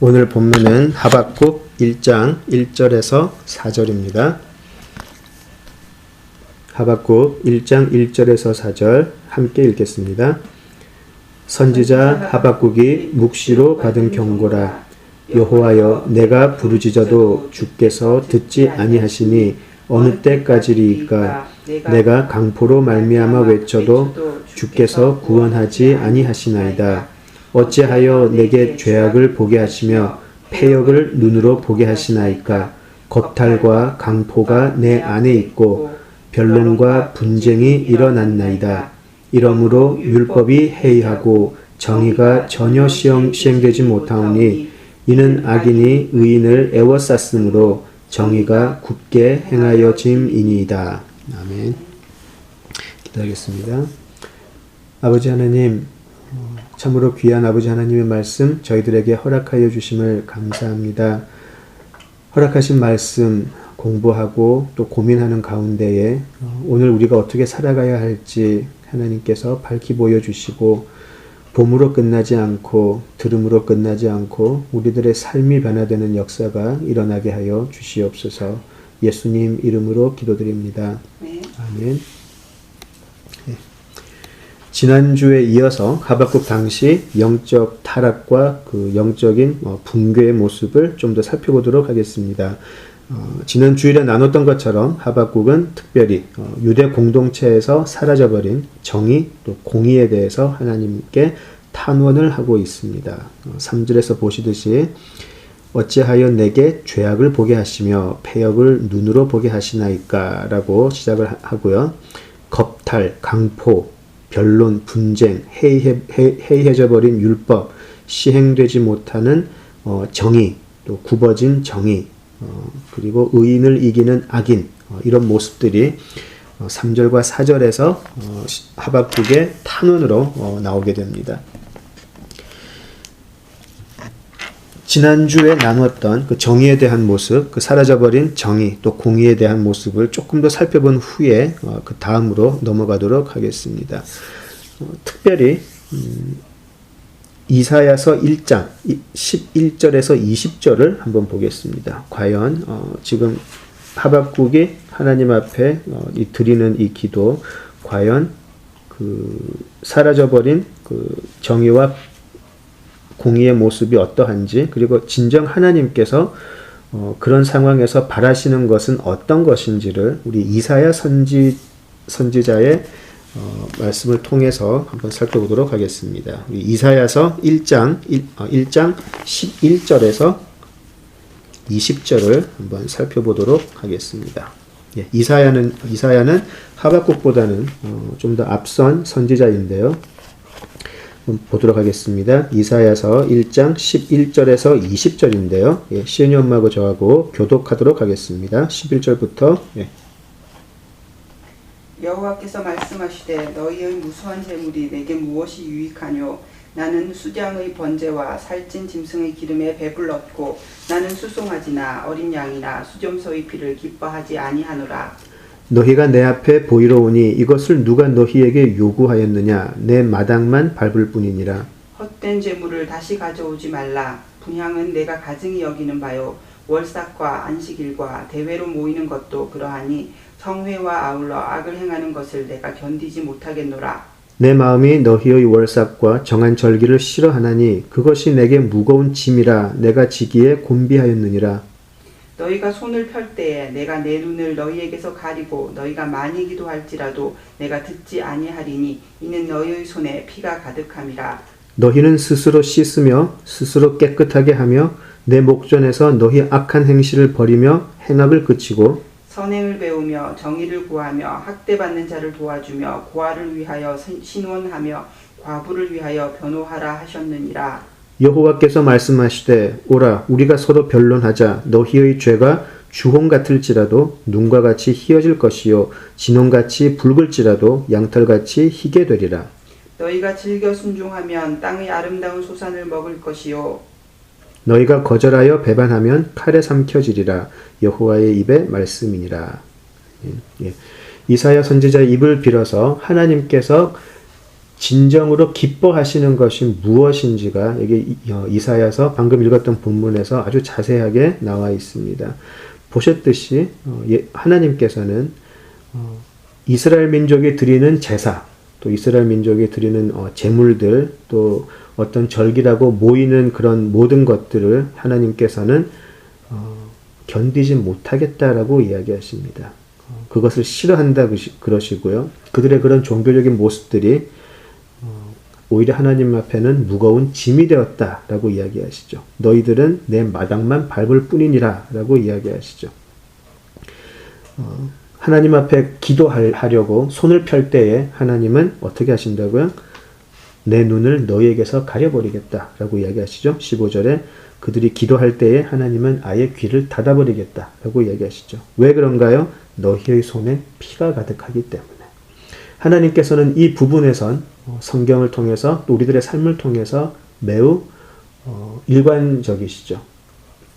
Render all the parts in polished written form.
오늘 본문은 하박국 1장 1절에서 4절입니다. 하박국 1장 1절에서 4절 함께 읽겠습니다. 선지자 하박국이 묵시로 받은 경고라. 여호와여, 내가 부르짖어도 주께서 듣지 아니하시니 어느 때까지리이까. 내가 강포로 말미암아 외쳐도 주께서 구원하지 아니하시나이다. 어찌하여 내게 죄악을 보게 하시며 패역을 눈으로 보게 하시나이까. 겁탈과 강포가 내 안에 있고 변론과 분쟁이 일어났나이다. 이러므로 율법이 해이하고 정의가 전혀 시행되지 못하오니 이는 악인이 의인을 애워쌌으므로 정의가 굳게 행하여짐이니이다. 아멘. 기도하겠습니다. 아버지 하나님, 참으로 귀한 아버지 하나님의 말씀 저희들에게 허락하여 주심을 감사합니다. 허락하신 말씀 공부하고 또 고민하는 가운데에 오늘 우리가 어떻게 살아가야 할지 하나님께서 밝히 보여주시고 봄으로 끝나지 않고 들음으로 끝나지 않고 우리들의 삶이 변화되는 역사가 일어나게 하여 주시옵소서. 예수님 이름으로 기도드립니다. 네. 아멘. 네. 지난주에 이어서 하박국 당시 영적 타락과 그 영적인 붕괴의 모습을 좀 더 살펴보도록 하겠습니다. 지난 주일에 나눴던 것처럼 하박국은 특별히 유대 공동체에서 사라져버린 정의 또 공의에 대해서 하나님께 탄원을 하고 있습니다. 3절에서 보시듯이 어찌하여 내게 죄악을 보게 하시며 패역을 눈으로 보게 하시나이까 라고 시작을 하고요. 겁탈, 강포, 변론, 분쟁, 해이해져 버린 율법, 시행되지 못하는 정의, 또 굽어진 정의, 그리고 의인을 이기는 악인, 이런 모습들이 3절과 4절에서 하박국의 탄원으로 나오게 됩니다. 지난주에 나누었던 그 정의에 대한 모습, 그 사라져버린 정의, 또 공의에 대한 모습을 조금 더 살펴본 후에 그 다음으로 넘어가도록 하겠습니다. 특별히 이사야서 1장 11절에서 20절을 한번 보겠습니다. 과연 지금 하박국이 하나님 앞에 드리는 이 기도, 과연 그 사라져버린 그 정의와 공의의 모습이 어떠한지, 그리고 진정 하나님께서 그런 상황에서 바라시는 것은 어떤 것인지를 우리 이사야 선지자의 말씀을 통해서 한번 살펴보도록 하겠습니다. 우리 이사야서 1장 11절에서 20절을 한번 살펴보도록 하겠습니다. 예, 이사야는 하박국보다는 좀 더 앞선 선지자인데요. 보도록 하겠습니다. 이사야서 1장 11절에서 20절인데요. 예, 시은이 엄마하고 저하고 교독하도록 하겠습니다. 11절부터 여호와께서 말씀하시되 너희의 무수한 재물이 내게 무엇이 유익하뇨. 나는 수장의 번제와 살찐 짐승의 기름에 배불렀고 나는 수송아지나 어린 양이나 수점소의 피를 기뻐하지 아니하노라. 너희가 내 앞에 보이러 오니 이것을 누가 너희에게 요구하였느냐. 내 마당만 밟을 뿐이니라. 헛된 재물을 다시 가져오지 말라. 분향은 내가 가증히 여기는 바요. 월삭과 안식일과 대회로 모이는 것도 그러하니 성회와 아울러 악을 행하는 것을 내가 견디지 못하겠노라. 내 마음이 너희의 월삭과 정한 절기를 싫어하나니 그것이 내게 무거운 짐이라. 내가 지기에 곤비하였느니라. 너희가 손을 펼 때에 내가 내 눈을 너희에게서 가리고 너희가 많이 기도할지라도 내가 듣지 아니하리니 이는 너희의 손에 피가 가득함이라. 너희는 스스로 씻으며 스스로 깨끗하게 하며 내 목전에서 너희 악한 행실을 버리며 행악을 그치고 선행을 배우며 정의를 구하며 학대받는 자를 도와주며 고아를 위하여 신원하며 과부를 위하여 변호하라 하셨느니라. 여호와께서 말씀하시되 오라 우리가 서로 변론하자. 너희의 죄가 주홍 같을지라도 눈과 같이 희어질 것이요 진홍같이 붉을지라도 양털같이 희게 되리라. 너희가 즐겨 순종하면 땅의 아름다운 소산을 먹을 것이요 너희가 거절하여 배반하면 칼에 삼켜지리라. 여호와의 입의 말씀이니라. 이사야 선지자의 입을 빌어서 하나님께서 진정으로 기뻐하시는 것이 무엇인지가 여기 이사야서 방금 읽었던 본문에서 아주 자세하게 나와 있습니다. 보셨듯이 하나님께서는 이스라엘 민족이 드리는 제사, 또 이스라엘 민족이 드리는 제물들, 또 어떤 절기라고 모이는 그런 모든 것들을 하나님께서는 견디지 못하겠다라고 이야기하십니다. 그것을 싫어한다 그러시고요. 그들의 그런 종교적인 모습들이 오히려 하나님 앞에는 무거운 짐이 되었다라고 이야기하시죠. 너희들은 내 마당만 밟을 뿐이니라 라고 이야기하시죠. 하나님 앞에 기도하려고 손을 펼 때에 하나님은 어떻게 하신다고요? 내 눈을 너희에게서 가려버리겠다 라고 이야기하시죠. 15절에 그들이 기도할 때에 하나님은 아예 귀를 닫아버리겠다 라고 이야기하시죠. 왜 그런가요? 너희의 손에 피가 가득하기 때문에. 하나님께서는 이 부분에선 성경을 통해서 또 우리들의 삶을 통해서 매우 일관적이시죠.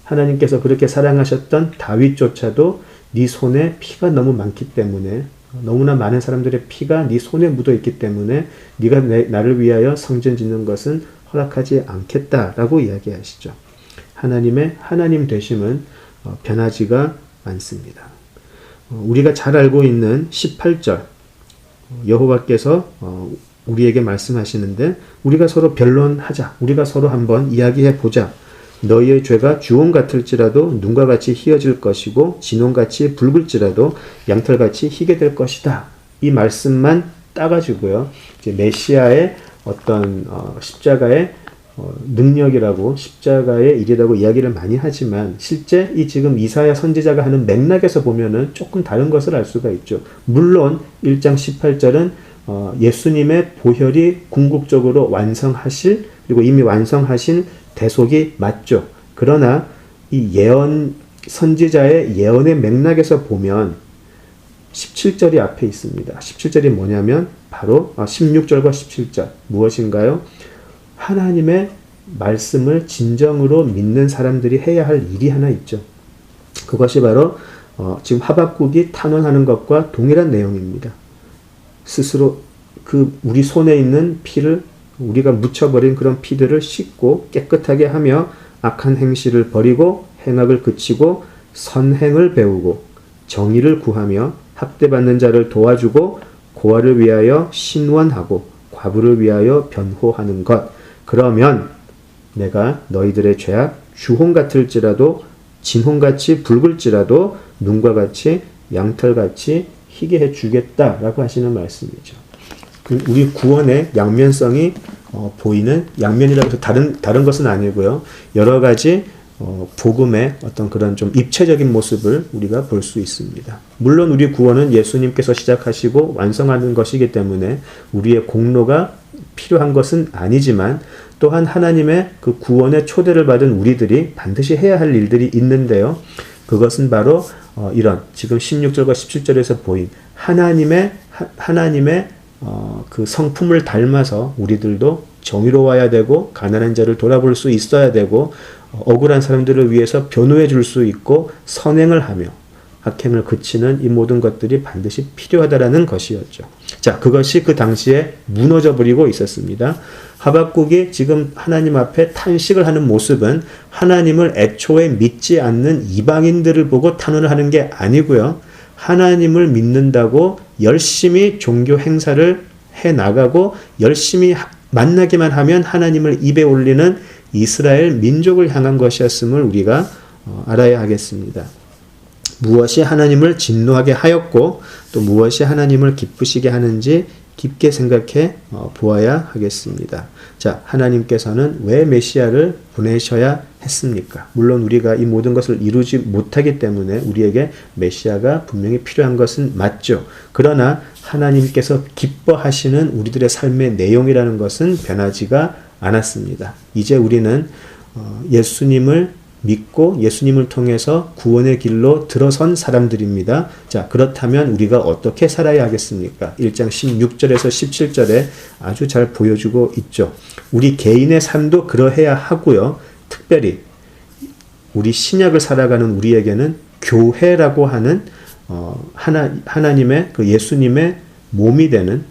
하나님께서 그렇게 사랑하셨던 다윗조차도 네 손에 피가 너무 많기 때문에, 너무나 많은 사람들의 피가 네 손에 묻어 있기 때문에 네가 나를 위하여 성전 짓는 것은 허락하지 않겠다라고 이야기하시죠. 하나님의 하나님 되심은 변하지가 않습니다. 우리가 잘 알고 있는 18절 여호와께서 우리에게 말씀하시는데, 우리가 서로 변론하자, 우리가 서로 한번 이야기해 보자. 너희의 죄가 주홍 같을지라도 눈과 같이 희어질 것이고 진홍같이 붉을지라도 양털같이 희게 될 것이다. 이 말씀만 따가지고요, 이제 메시아의 어떤 십자가의 능력이라고, 십자가의 일이라고 이야기를 많이 하지만 실제 이 지금 이사야 선지자가 하는 맥락에서 보면은 조금 다른 것을 알 수가 있죠. 물론 1장 18절은 예수님의 보혈이 궁극적으로 완성하실, 그리고 이미 완성하신 대속이 맞죠. 그러나 이 예언, 선지자의 예언의 맥락에서 보면 17절이 앞에 있습니다. 17절이 뭐냐면 바로 16절과 17절 무엇인가요? 하나님의 말씀을 진정으로 믿는 사람들이 해야 할 일이 하나 있죠. 그것이 바로 지금 하박국이 탄원하는 것과 동일한 내용입니다. 스스로 우리 손에 있는 피를, 우리가 묻혀버린 그런 피들을 씻고 깨끗하게 하며 악한 행실을 버리고 행악을 그치고 선행을 배우고 정의를 구하며 학대받는 자를 도와주고 고아를 위하여 신원하고 과부를 위하여 변호하는 것. 그러면 내가 너희들의 죄악 주홍 같을지라도 진홍같이 붉을지라도 눈과 같이 양털같이 희게 해주겠다라고 하시는 말씀이죠. 우리 구원의 양면성이 보이는, 양면이라고 해서 다른 것은 아니고요. 여러 가지 복음의 어떤 그런 좀 입체적인 모습을 우리가 볼 수 있습니다. 물론 우리 구원은 예수님께서 시작하시고 완성하는 것이기 때문에 우리의 공로가 필요한 것은 아니지만, 또한 하나님의 그 구원의 초대를 받은 우리들이 반드시 해야 할 일들이 있는데요. 그것은 바로 이런 지금 16절과 17절에서 보인 하나님의 그 성품을 닮아서 우리들도 정의로워야 되고, 가난한 자를 돌아볼 수 있어야 되고, 억울한 사람들을 위해서 변호해 줄 수 있고, 선행을 하며 악행을 그치는 이 모든 것들이 반드시 필요하다라는 것이었죠. 자, 그것이 그 당시에 무너져 버리고 있었습니다. 하박국이 지금 하나님 앞에 탄식을 하는 모습은 하나님을 애초에 믿지 않는 이방인들을 보고 탄원을 하는 게 아니고요. 하나님을 믿는다고 열심히 종교 행사를 해 나가고 열심히 만나기만 하면 하나님을 입에 올리는 이스라엘 민족을 향한 것이었음을 우리가 알아야 하겠습니다. 무엇이 하나님을 진노하게 하였고 또 무엇이 하나님을 기쁘시게 하는지 깊게 생각해 보아야 하겠습니다. 자, 하나님께서는 왜 메시아를 보내셔야 했습니까? 물론 우리가 이 모든 것을 이루지 못하기 때문에 우리에게 메시아가 분명히 필요한 것은 맞죠. 그러나 하나님께서 기뻐하시는 우리들의 삶의 내용이라는 것은 변하지가 않았습니다. 이제 우리는 예수님을 믿고 예수님을 통해서 구원의 길로 들어선 사람들입니다. 자, 그렇다면 우리가 어떻게 살아야 하겠습니까? 1장 16절에서 17절에 아주 잘 보여주고 있죠. 우리 개인의 삶도 그러해야 하고요. 특별히 우리 신약을 살아가는 우리에게는 교회라고 하는 하나님의 그 예수님의 몸이 되는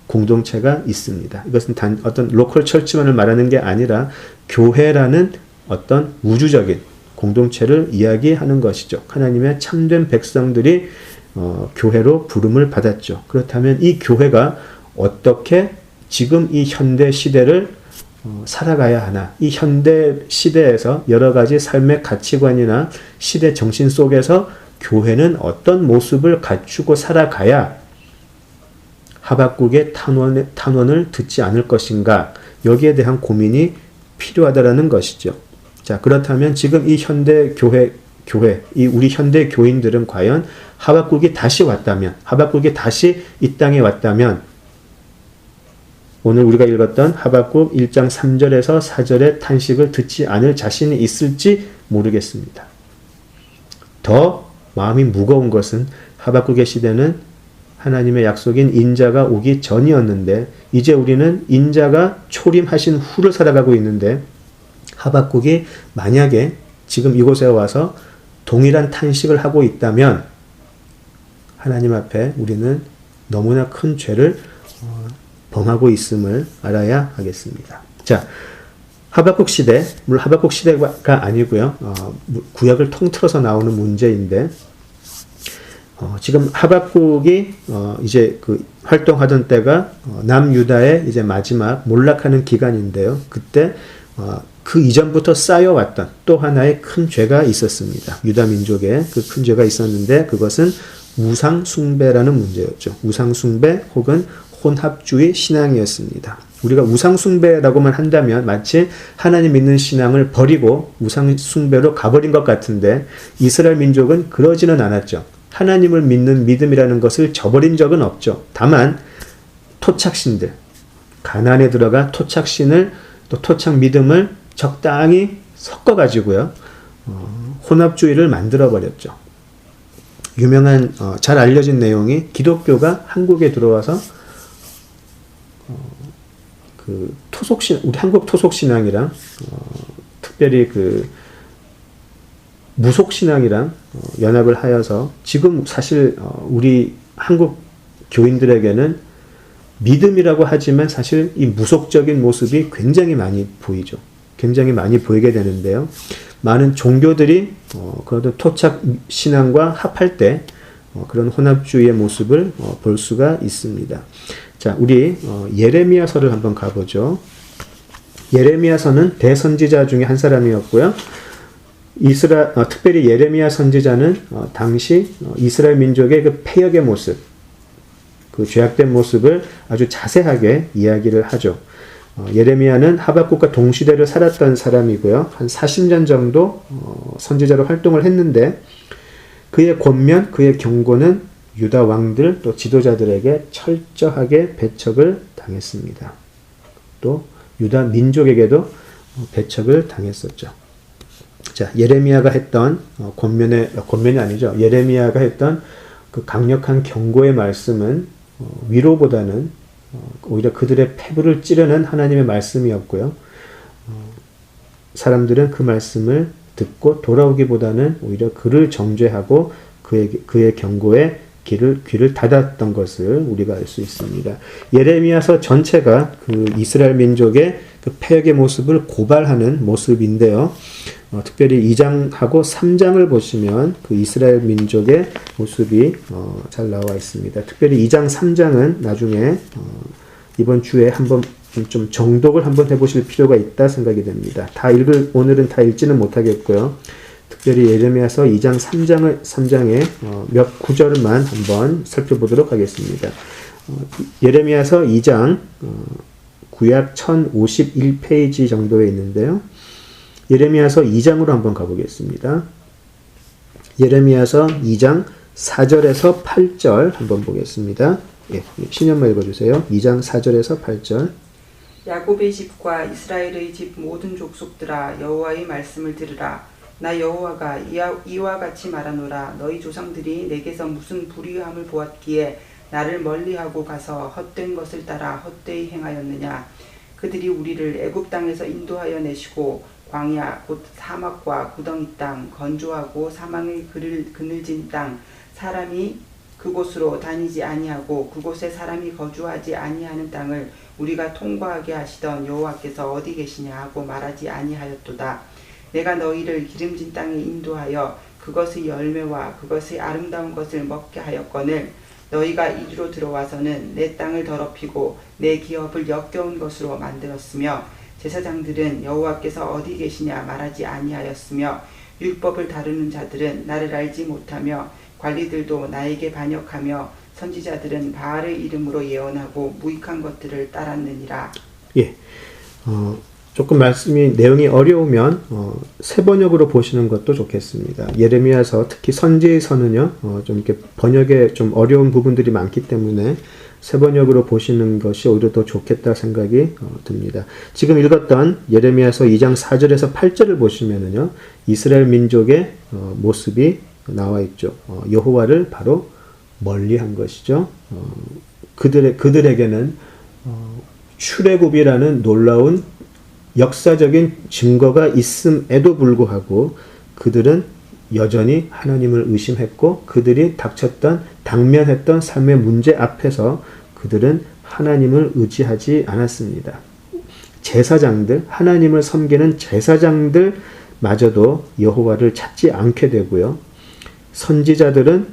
공동체가 있습니다. 이것은 단 어떤 로컬 철치만을 말하는 게 아니라 교회라는 어떤 우주적인 공동체를 이야기하는 것이죠. 하나님의 참된 백성들이 교회로 부름을 받았죠. 그렇다면 이 교회가 어떻게 지금 이 현대 시대를 살아가야 하나? 이 현대 시대에서 여러 가지 삶의 가치관이나 시대 정신 속에서 교회는 어떤 모습을 갖추고 살아가야 하박국의 탄원을 듣지 않을 것인가? 여기에 대한 고민이 필요하다라는 것이죠. 자, 그렇다면 지금 이 현대 교회, 이 우리 현대 교인들은 과연 하박국이 다시 왔다면, 하박국이 다시 이 땅에 왔다면, 오늘 우리가 읽었던 하박국 1장 3절에서 4절의 탄식을 듣지 않을 자신이 있을지 모르겠습니다. 더 마음이 무거운 것은 하박국의 시대는 하나님의 약속인 인자가 오기 전이었는데 이제 우리는 인자가 초림하신 후를 살아가고 있는데 하박국이 만약에 지금 이곳에 와서 동일한 탄식을 하고 있다면 하나님 앞에 우리는 너무나 큰 죄를 범하고 있음을 알아야 하겠습니다. 자, 하박국 시대, 물론 하박국 시대가 아니고요. 구약을 통틀어서 나오는 문제인데 지금 하박국이 이제 그 활동하던 때가 남유다의 이제 마지막 몰락하는 기간인데요. 그때 그 이전부터 쌓여왔던 또 하나의 큰 죄가 있었습니다. 유다 민족의 그 큰 죄가 있었는데 그것은 우상 숭배라는 문제였죠. 우상 숭배 혹은 혼합주의 신앙이었습니다. 우리가 우상 숭배라고만 한다면 마치 하나님 믿는 신앙을 버리고 우상 숭배로 가버린 것 같은데 이스라엘 민족은 그러지는 않았죠. 하나님을 믿는 믿음이라는 것을 저버린 적은 없죠. 다만 토착신들, 가나안에 들어가 토착신을 또 토착 믿음을 적당히 섞어가지고요. 혼합주의를 만들어버렸죠. 유명한 잘 알려진 내용이 기독교가 한국에 들어와서 그 토속신 우리 한국 토속신앙이랑 특별히 그 무속신앙이랑 연합을 하여서 지금 사실 우리 한국 교인들에게는 믿음이라고 하지만 사실 이 무속적인 모습이 굉장히 많이 보이죠. 굉장히 많이 보이게 되는데요. 많은 종교들이 그런 토착 신앙과 합할 때 그런 혼합주의의 모습을 볼 수가 있습니다. 자, 우리 예레미야서를 한번 가보죠. 예레미야서는 대선지자 중에 한 사람이었고요. 특별히 예레미야 선지자는 당시 이스라엘 민족의 그 패역의 모습, 그 죄악된 모습을 아주 자세하게 이야기를 하죠. 예레미야는 하박국과 동시대를 살았던 사람이고요. 한 40년 정도 선지자로 활동을 했는데 그의 권면, 그의 경고는 유다 왕들 또 지도자들에게 철저하게 배척을 당했습니다. 또 유다 민족에게도 배척을 당했었죠. 자, 예레미야가 했던 권면이 아니죠. 예레미야가 했던 그 강력한 경고의 말씀은 위로보다는 오히려 그들의 패부를 찌르는 하나님의 말씀이었고요. 사람들은 그 말씀을 듣고 돌아오기보다는 오히려 그를 정죄하고 그의 경고에 귀를 닫았던 것을 우리가 알 수 있습니다. 예레미야서 전체가 그 이스라엘 민족의 그 패역의 모습을 고발하는 모습인데요. 특별히 2장하고 3장을 보시면 그 이스라엘 민족의 모습이 잘 나와 있습니다. 특별히 2장, 3장은 나중에 이번 주에 한번 좀 정독을 한번 해보실 필요가 있다 생각이 됩니다. 오늘은 다 읽지는 못하겠고요. 특별히 예레미야서 2장, 3장의 몇 구절만 한번 살펴보도록 하겠습니다. 예레미야서 2장, 구약 1051페이지 정도에 있는데요. 예레미야서 2장으로 한번 가보겠습니다. 예레미야서 2장 4절에서 8절 한번 보겠습니다. 예, 신현만 읽어주세요. 2장 4절에서 8절. 야곱의 집과 이스라엘의 집 모든 족속들아 여호와의 말씀을 들으라. 나 여호와가 이와 같이 말하노라. 너희 조상들이 내게서 무슨 불의함을 보았기에 나를 멀리하고 가서 헛된 것을 따라 헛되이 행하였느냐. 그들이 우리를 애굽 땅에서 인도하여 내시고 광야 곧 사막과 구덩이 땅 건조하고 사망의 그늘진 땅 사람이 그곳으로 다니지 아니하고 그곳에 사람이 거주하지 아니하는 땅을 우리가 통과하게 하시던 여호와께서 어디 계시냐 하고 말하지 아니하였도다. 내가 너희를 기름진 땅에 인도하여 그것의 열매와 그것의 아름다운 것을 먹게 하였거늘 너희가 이리로 들어와서는 내 땅을 더럽히고 내 기업을 역겨운 것으로 만들었으며 제사장들은 여호와께서 어디 계시냐 말하지 아니하였으며 율법을 다루는 자들은 나를 알지 못하며 관리들도 나에게 반역하며 선지자들은 바알의 이름으로 예언하고 무익한 것들을 따랐느니라. 예. 조금 말씀이 내용이 어려우면 세 번역으로 보시는 것도 좋겠습니다. 예레미야서 특히 선지서는요 좀 이렇게 번역에 좀 어려운 부분들이 많기 때문에 세 번역으로 보시는 것이 오히려 더 좋겠다 생각이 듭니다. 지금 읽었던 예레미야서 2장 4절에서 8절을 보시면은요 이스라엘 민족의 모습이 나와 있죠. 여호와를 바로 멀리한 것이죠. 그들에게는 출애굽이라는 놀라운 역사적인 증거가 있음에도 불구하고 그들은 여전히 하나님을 의심했고 그들이 당면했던 삶의 문제 앞에서 그들은 하나님을 의지하지 않았습니다. 제사장들, 하나님을 섬기는 제사장들마저도 여호와를 찾지 않게 되고요. 선지자들은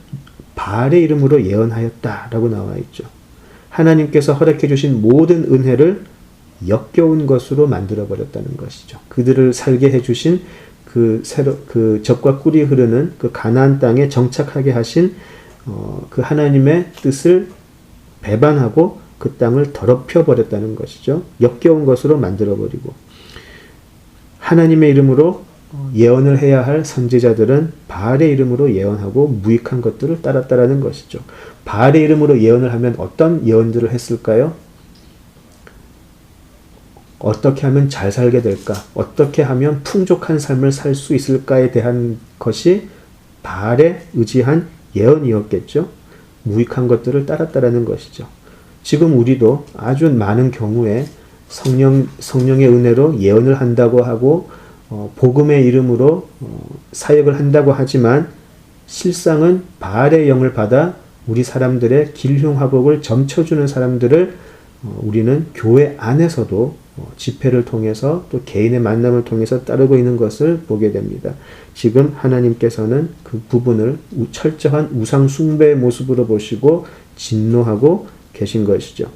바알의 이름으로 예언하였다라고 나와 있죠. 하나님께서 허락해 주신 모든 은혜를 역겨운 것으로 만들어 버렸다는 것이죠. 그들을 살게 해 주신 그 젖과 꿀이 흐르는 그 가나안 땅에 정착하게 하신 그 하나님의 뜻을 배반하고 그 땅을 더럽혀 버렸다는 것이죠. 역겨운 것으로 만들어 버리고 하나님의 이름으로 예언을 해야 할 선지자들은 바알의 이름으로 예언하고 무익한 것들을 따랐다라는 것이죠. 바알의 이름으로 예언을 하면 어떤 예언들을 했을까요? 어떻게 하면 잘 살게 될까? 어떻게 하면 풍족한 삶을 살 수 있을까에 대한 것이 바알에 의지한 예언이었겠죠. 무익한 것들을 따랐다라는 것이죠. 지금 우리도 아주 많은 경우에 성령의 은혜로 예언을 한다고 하고 복음의 이름으로 사역을 한다고 하지만 실상은 바알의 영을 받아 우리 사람들의 길흉화복을 점쳐주는 사람들을 우리는 교회 안에서도 집회를 통해서 또 개인의 만남을 통해서 따르고 있는 것을 보게 됩니다. 지금 하나님께서는 그 부분을 철저한 우상 숭배의 모습으로 보시고 진노하고 계신 것이죠.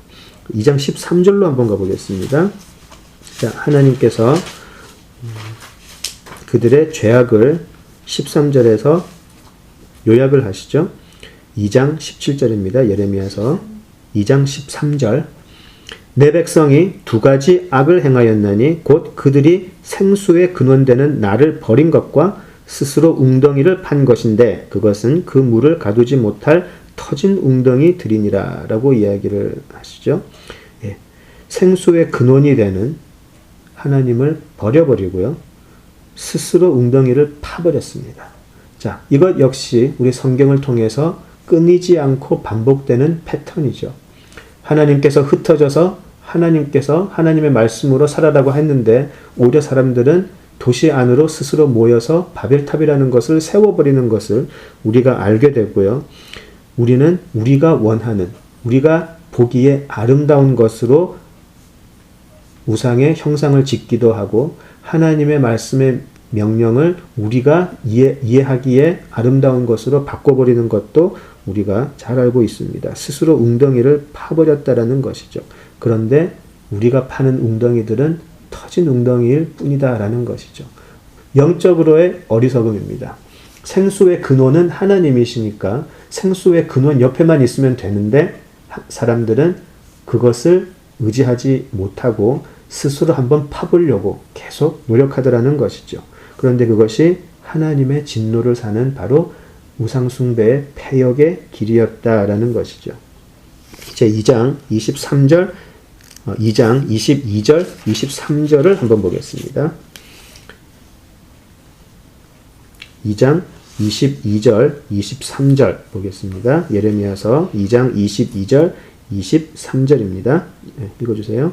2장 13절로 한번 가보겠습니다. 자, 하나님께서 그들의 죄악을 13절에서 요약을 하시죠. 2장 17절입니다. 예레미야서 2장 13절 내 백성이 두 가지 악을 행하였나니 곧 그들이 생수의 근원되는 나를 버린 것과 스스로 웅덩이를 판 것인데 그것은 그 물을 가두지 못할 터진 웅덩이들이니라 라고 이야기를 하시죠. 예. 생수의 근원이 되는 하나님을 버려버리고요. 스스로 웅덩이를 파버렸습니다. 자, 이것 역시 우리 성경을 통해서 끊이지 않고 반복되는 패턴이죠. 하나님께서 흩어져서 하나님의 말씀으로 살아라고 했는데 오히려 사람들은 도시 안으로 스스로 모여서 바벨탑이라는 것을 세워버리는 것을 우리가 알게 되고요. 우리는 우리가 원하는, 우리가 보기에 아름다운 것으로 우상의 형상을 짓기도 하고 하나님의 말씀의 명령을 우리가 이해하기에 아름다운 것으로 바꿔버리는 것도 우리가 잘 알고 있습니다. 스스로 웅덩이를 파버렸다라는 것이죠. 그런데 우리가 파는 웅덩이들은 터진 웅덩이일 뿐이다라는 것이죠. 영적으로의 어리석음입니다. 생수의 근원은 하나님이시니까 생수의 근원 옆에만 있으면 되는데 사람들은 그것을 의지하지 못하고 스스로 한번 파보려고 계속 노력하더라는 것이죠. 그런데 그것이 하나님의 진노를 사는 바로 우상숭배의 패역의 길이었다라는 것이죠. 제 2장 22절, 23절을 한번 보겠습니다. 2장 22절, 23절 보겠습니다. 예레미야서 2장 22절, 23절입니다. 네, 읽어주세요.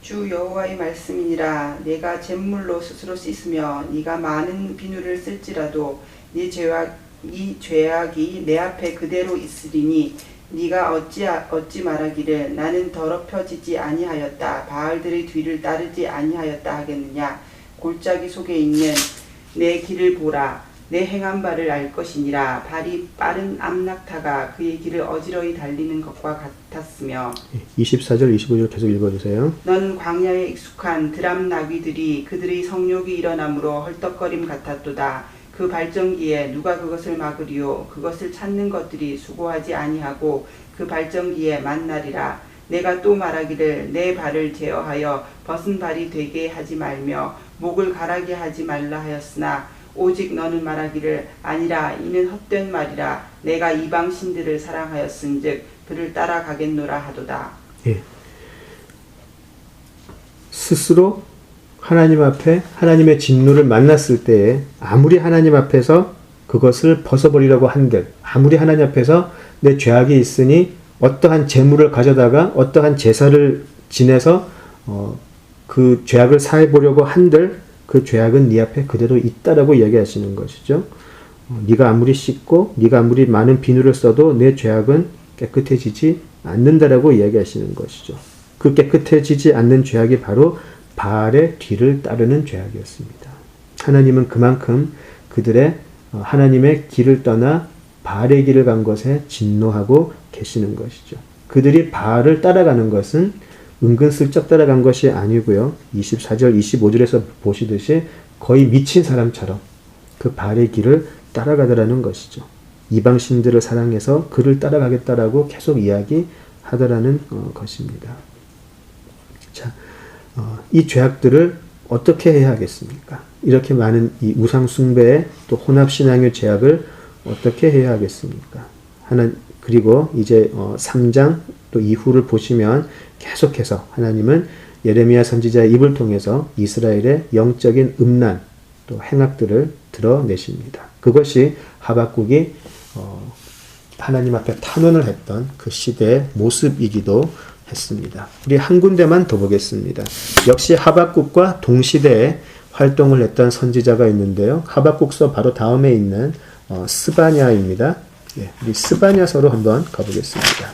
주 여호와의 말씀이니라. 내가 잿물로 스스로 씻으며 네가 많은 비누를 쓸지라도 네 죄와 이 죄악이 내 앞에 그대로 있으리니 네가 어찌 말하기를 나는 더럽혀지지 아니하였다 바알들의 뒤를 따르지 아니하였다 하겠느냐. 골짜기 속에 있는 내 길을 보라. 내 행한 바를 알 것이니라. 발이 빠른 암낙타가 그의 길을 어지러이 달리는 것과 같았으며 24절 25절 계속 읽어주세요. 너는 광야에 익숙한 드람 나귀들이 그들의 성욕이 일어나므로 헐떡거림 같았도다. 그 발전기에 누가 그것을 막으리요. 그것을 찾는 것들이 수고하지 아니하고 그 발전기에 만나리라. 내가 또 말하기를 내 발을 제어하여 벗은 발이 되게 하지 말며 목을 가라게 하지 말라 하였으나 오직 너는 말하기를 아니라 이는 헛된 말이라. 내가 이방 신들을 사랑하였은즉 그를 따라가겠노라 하도다. 예. 스스로 하나님 앞에 하나님의 진노를 만났을 때에 아무리 하나님 앞에서 그것을 벗어버리려고 한들, 아무리 하나님 앞에서 내 죄악이 있으니 어떠한 재물을 가져다가 어떠한 제사를 지내서 그 죄악을 사해보려고 한들 그 죄악은 네 앞에 그대로 있다라고 이야기하시는 것이죠. 네가 아무리 씻고 네가 아무리 많은 비누를 써도 내 죄악은 깨끗해지지 않는다라고 이야기하시는 것이죠. 그 깨끗해지지 않는 죄악이 바로 바알의 뒤를 따르는 죄악이었습니다. 하나님은 그만큼 그들의 하나님의 길을 떠나 바알의 길을 간 것에 진노하고 계시는 것이죠. 그들이 바알을 따라가는 것은 은근슬쩍 따라간 것이 아니고요. 24절 25절에서 보시듯이 거의 미친 사람처럼 그 바알의 길을 따라가더라는 것이죠. 이방 신들을 사랑해서 그를 따라가겠다라고 계속 이야기하더라는 것입니다. 자, 이 죄악들을 어떻게 해야 하겠습니까? 이렇게 많은 이 우상 숭배의 또 혼합 신앙의 죄악을 어떻게 해야 하겠습니까? 그리고 이제 3장 또 이후를 보시면 계속해서 하나님은 예레미야 선지자의 입을 통해서 이스라엘의 영적인 음란 또 행악들을 드러내십니다. 그것이 하박국이 하나님 앞에 탄원을 했던 그 시대의 모습이기도 했습니다. 우리 한 군데만 더 보겠습니다. 역시 하박국과 동시대에 활동을 했던 선지자가 있는데요. 하박국서 바로 다음에 있는 스바냐입니다. 예, 우리 스바냐서로 한번 가보겠습니다.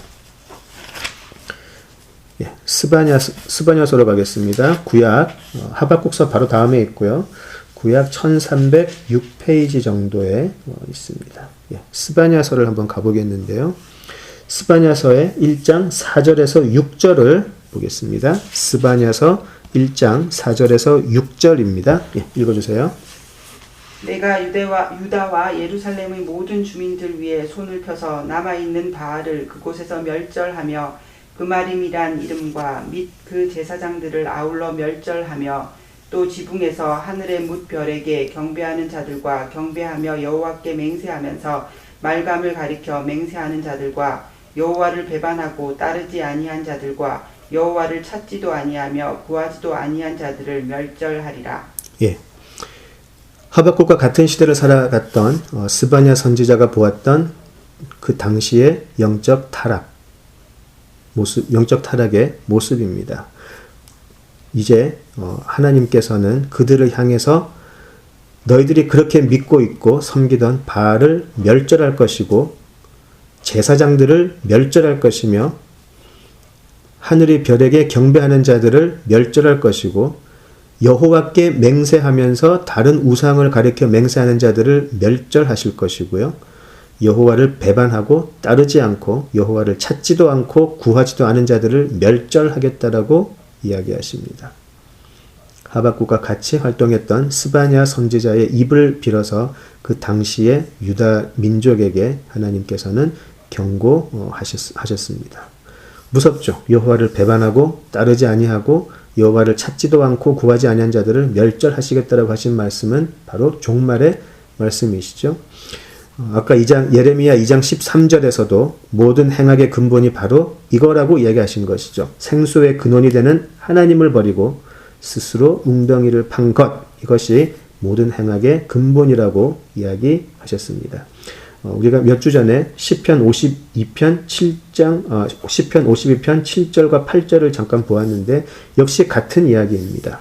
예, 스바냐서로 가겠습니다. 구약 하박국서 바로 다음에 있고요. 구약 1306페이지 정도에 있습니다. 예, 스바냐서를 한번 가보겠는데요. 스바냐서의 1장 4절에서 6절을 보겠습니다. 스바냐서 1장 4절에서 6절입니다. 예, 읽어주세요. 내가 유다와 예루살렘의 모든 주민들 위에 손을 펴서 남아있는 바알을 그곳에서 멸절하며 그마림이란 이름과 및 그 제사장들을 아울러 멸절하며 또 지붕에서 하늘의 뭇 별에게 경배하는 자들과 경배하며 여호와께 맹세하면서 말감을 가리켜 맹세하는 자들과 여호와를 배반하고 따르지 아니한 자들과 여호와를 찾지도 아니하며 구하지도 아니한 자들을 멸절하리라. 예. 하박국과 같은 시대를 살아갔던 스바냐 선지자가 보았던 그 당시의 영적 타락의 모습입니다. 이제 하나님께서는 그들을 향해서 너희들이 그렇게 믿고 있고 섬기던 바알을 멸절할 것이고 제사장들을 멸절할 것이며 하늘의 별에게 경배하는 자들을 멸절할 것이고 여호와께 맹세하면서 다른 우상을 가리켜 맹세하는 자들을 멸절하실 것이고요. 여호와를 배반하고 따르지 않고 여호와를 찾지도 않고 구하지도 않은 자들을 멸절하겠다라고 이야기하십니다. 하박국과 같이 활동했던 스바냐 선지자의 입을 빌어서 그 당시의 유다 민족에게 하나님께서는 경고하셨습니다. 무섭죠. 여호와를 배반하고 따르지 아니하고 여호와를 찾지도 않고 구하지 아니한 자들을 멸절하시겠다라고 하신 말씀은 바로 종말의 말씀이시죠. 아까 예레미야 2장 13절에서도 모든 행악의 근본이 바로 이거라고 이야기하신 것이죠. 생수의 근원이 되는 하나님을 버리고 스스로 웅덩이를 판 것, 이것이 모든 행악의 근본이라고 이야기하셨습니다. 우리가 몇 주 전에 시편 52편 7절과 8절을 잠깐 보았는데 역시 같은 이야기입니다.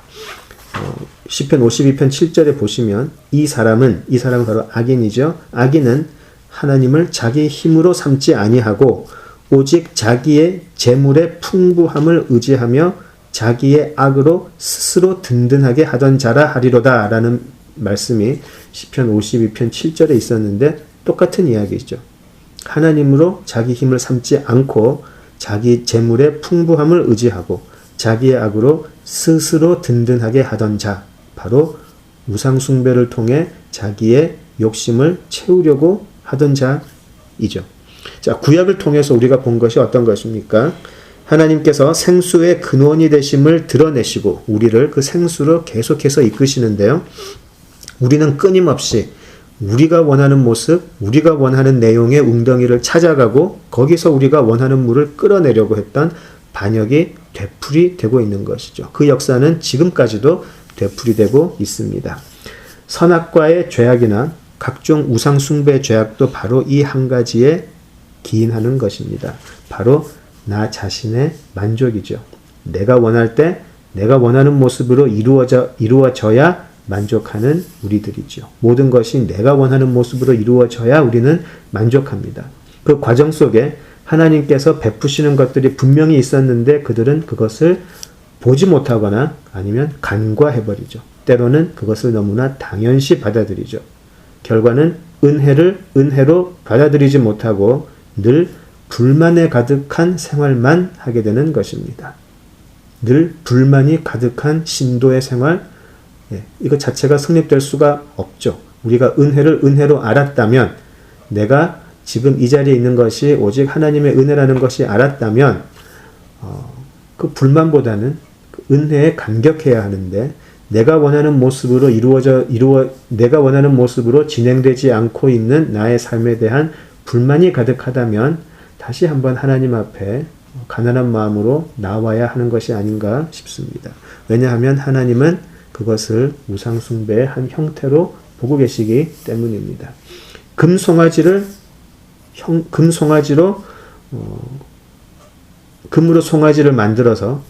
시편 52편 7절에 보시면 이 사람은 바로 악인이죠. 악인은 하나님을 자기 힘으로 삼지 아니하고 오직 자기의 재물의 풍부함을 의지하며 자기의 악으로 스스로 든든하게 하던 자라 하리로다 라는 말씀이 시편 52편 7절에 있었는데 똑같은 이야기죠. 하나님으로 자기 힘을 삼지 않고 자기 재물의 풍부함을 의지하고 자기의 악으로 스스로 든든하게 하던 자, 바로 우상숭배를 통해 자기의 욕심을 채우려고 하던 자이죠. 자, 구약을 통해서 우리가 본 것이 어떤 것입니까? 하나님께서 생수의 근원이 되심을 드러내시고 우리를 그 생수로 계속해서 이끄시는데요. 우리는 끊임없이 우리가 원하는 모습, 우리가 원하는 내용의 웅덩이를 찾아가고 거기서 우리가 원하는 물을 끌어내려고 했던 반역이 되풀이되고 있는 것이죠. 그 역사는 지금까지도 되풀이되고 있습니다. 선악과의 죄악이나 각종 우상 숭배 죄악도 바로 이 한 가지에 기인하는 것입니다. 바로 나 자신의 만족이죠. 내가 원할 때 내가 원하는 모습으로 이루어져야 만족하는 우리들이죠. 모든 것이 내가 원하는 모습으로 이루어져야 우리는 만족합니다. 그 과정 속에 하나님께서 베푸시는 것들이 분명히 있었는데 그들은 그것을 보지 못하거나 아니면 간과해버리죠. 때로는 그것을 너무나 당연시 받아들이죠. 결과는 은혜를 은혜로 받아들이지 못하고 늘 불만에 가득한 생활만 하게 되는 것입니다. 늘 불만이 가득한 신도의 생활, 이거 자체가 성립될 수가 없죠. 우리가 은혜를 은혜로 알았다면, 내가 지금 이 자리에 있는 것이 오직 하나님의 은혜라는 것이 알았다면, 그 불만보다는 그 은혜에 감격해야 하는데, 내가 원하는 모습으로 내가 원하는 모습으로 진행되지 않고 있는 나의 삶에 대한 불만이 가득하다면, 다시 한번 하나님 앞에 가난한 마음으로 나와야 하는 것이 아닌가 싶습니다. 왜냐하면 하나님은 그것을 우상숭배의 한 형태로 보고 계시기 때문입니다. 금으로 송아지를 만들어서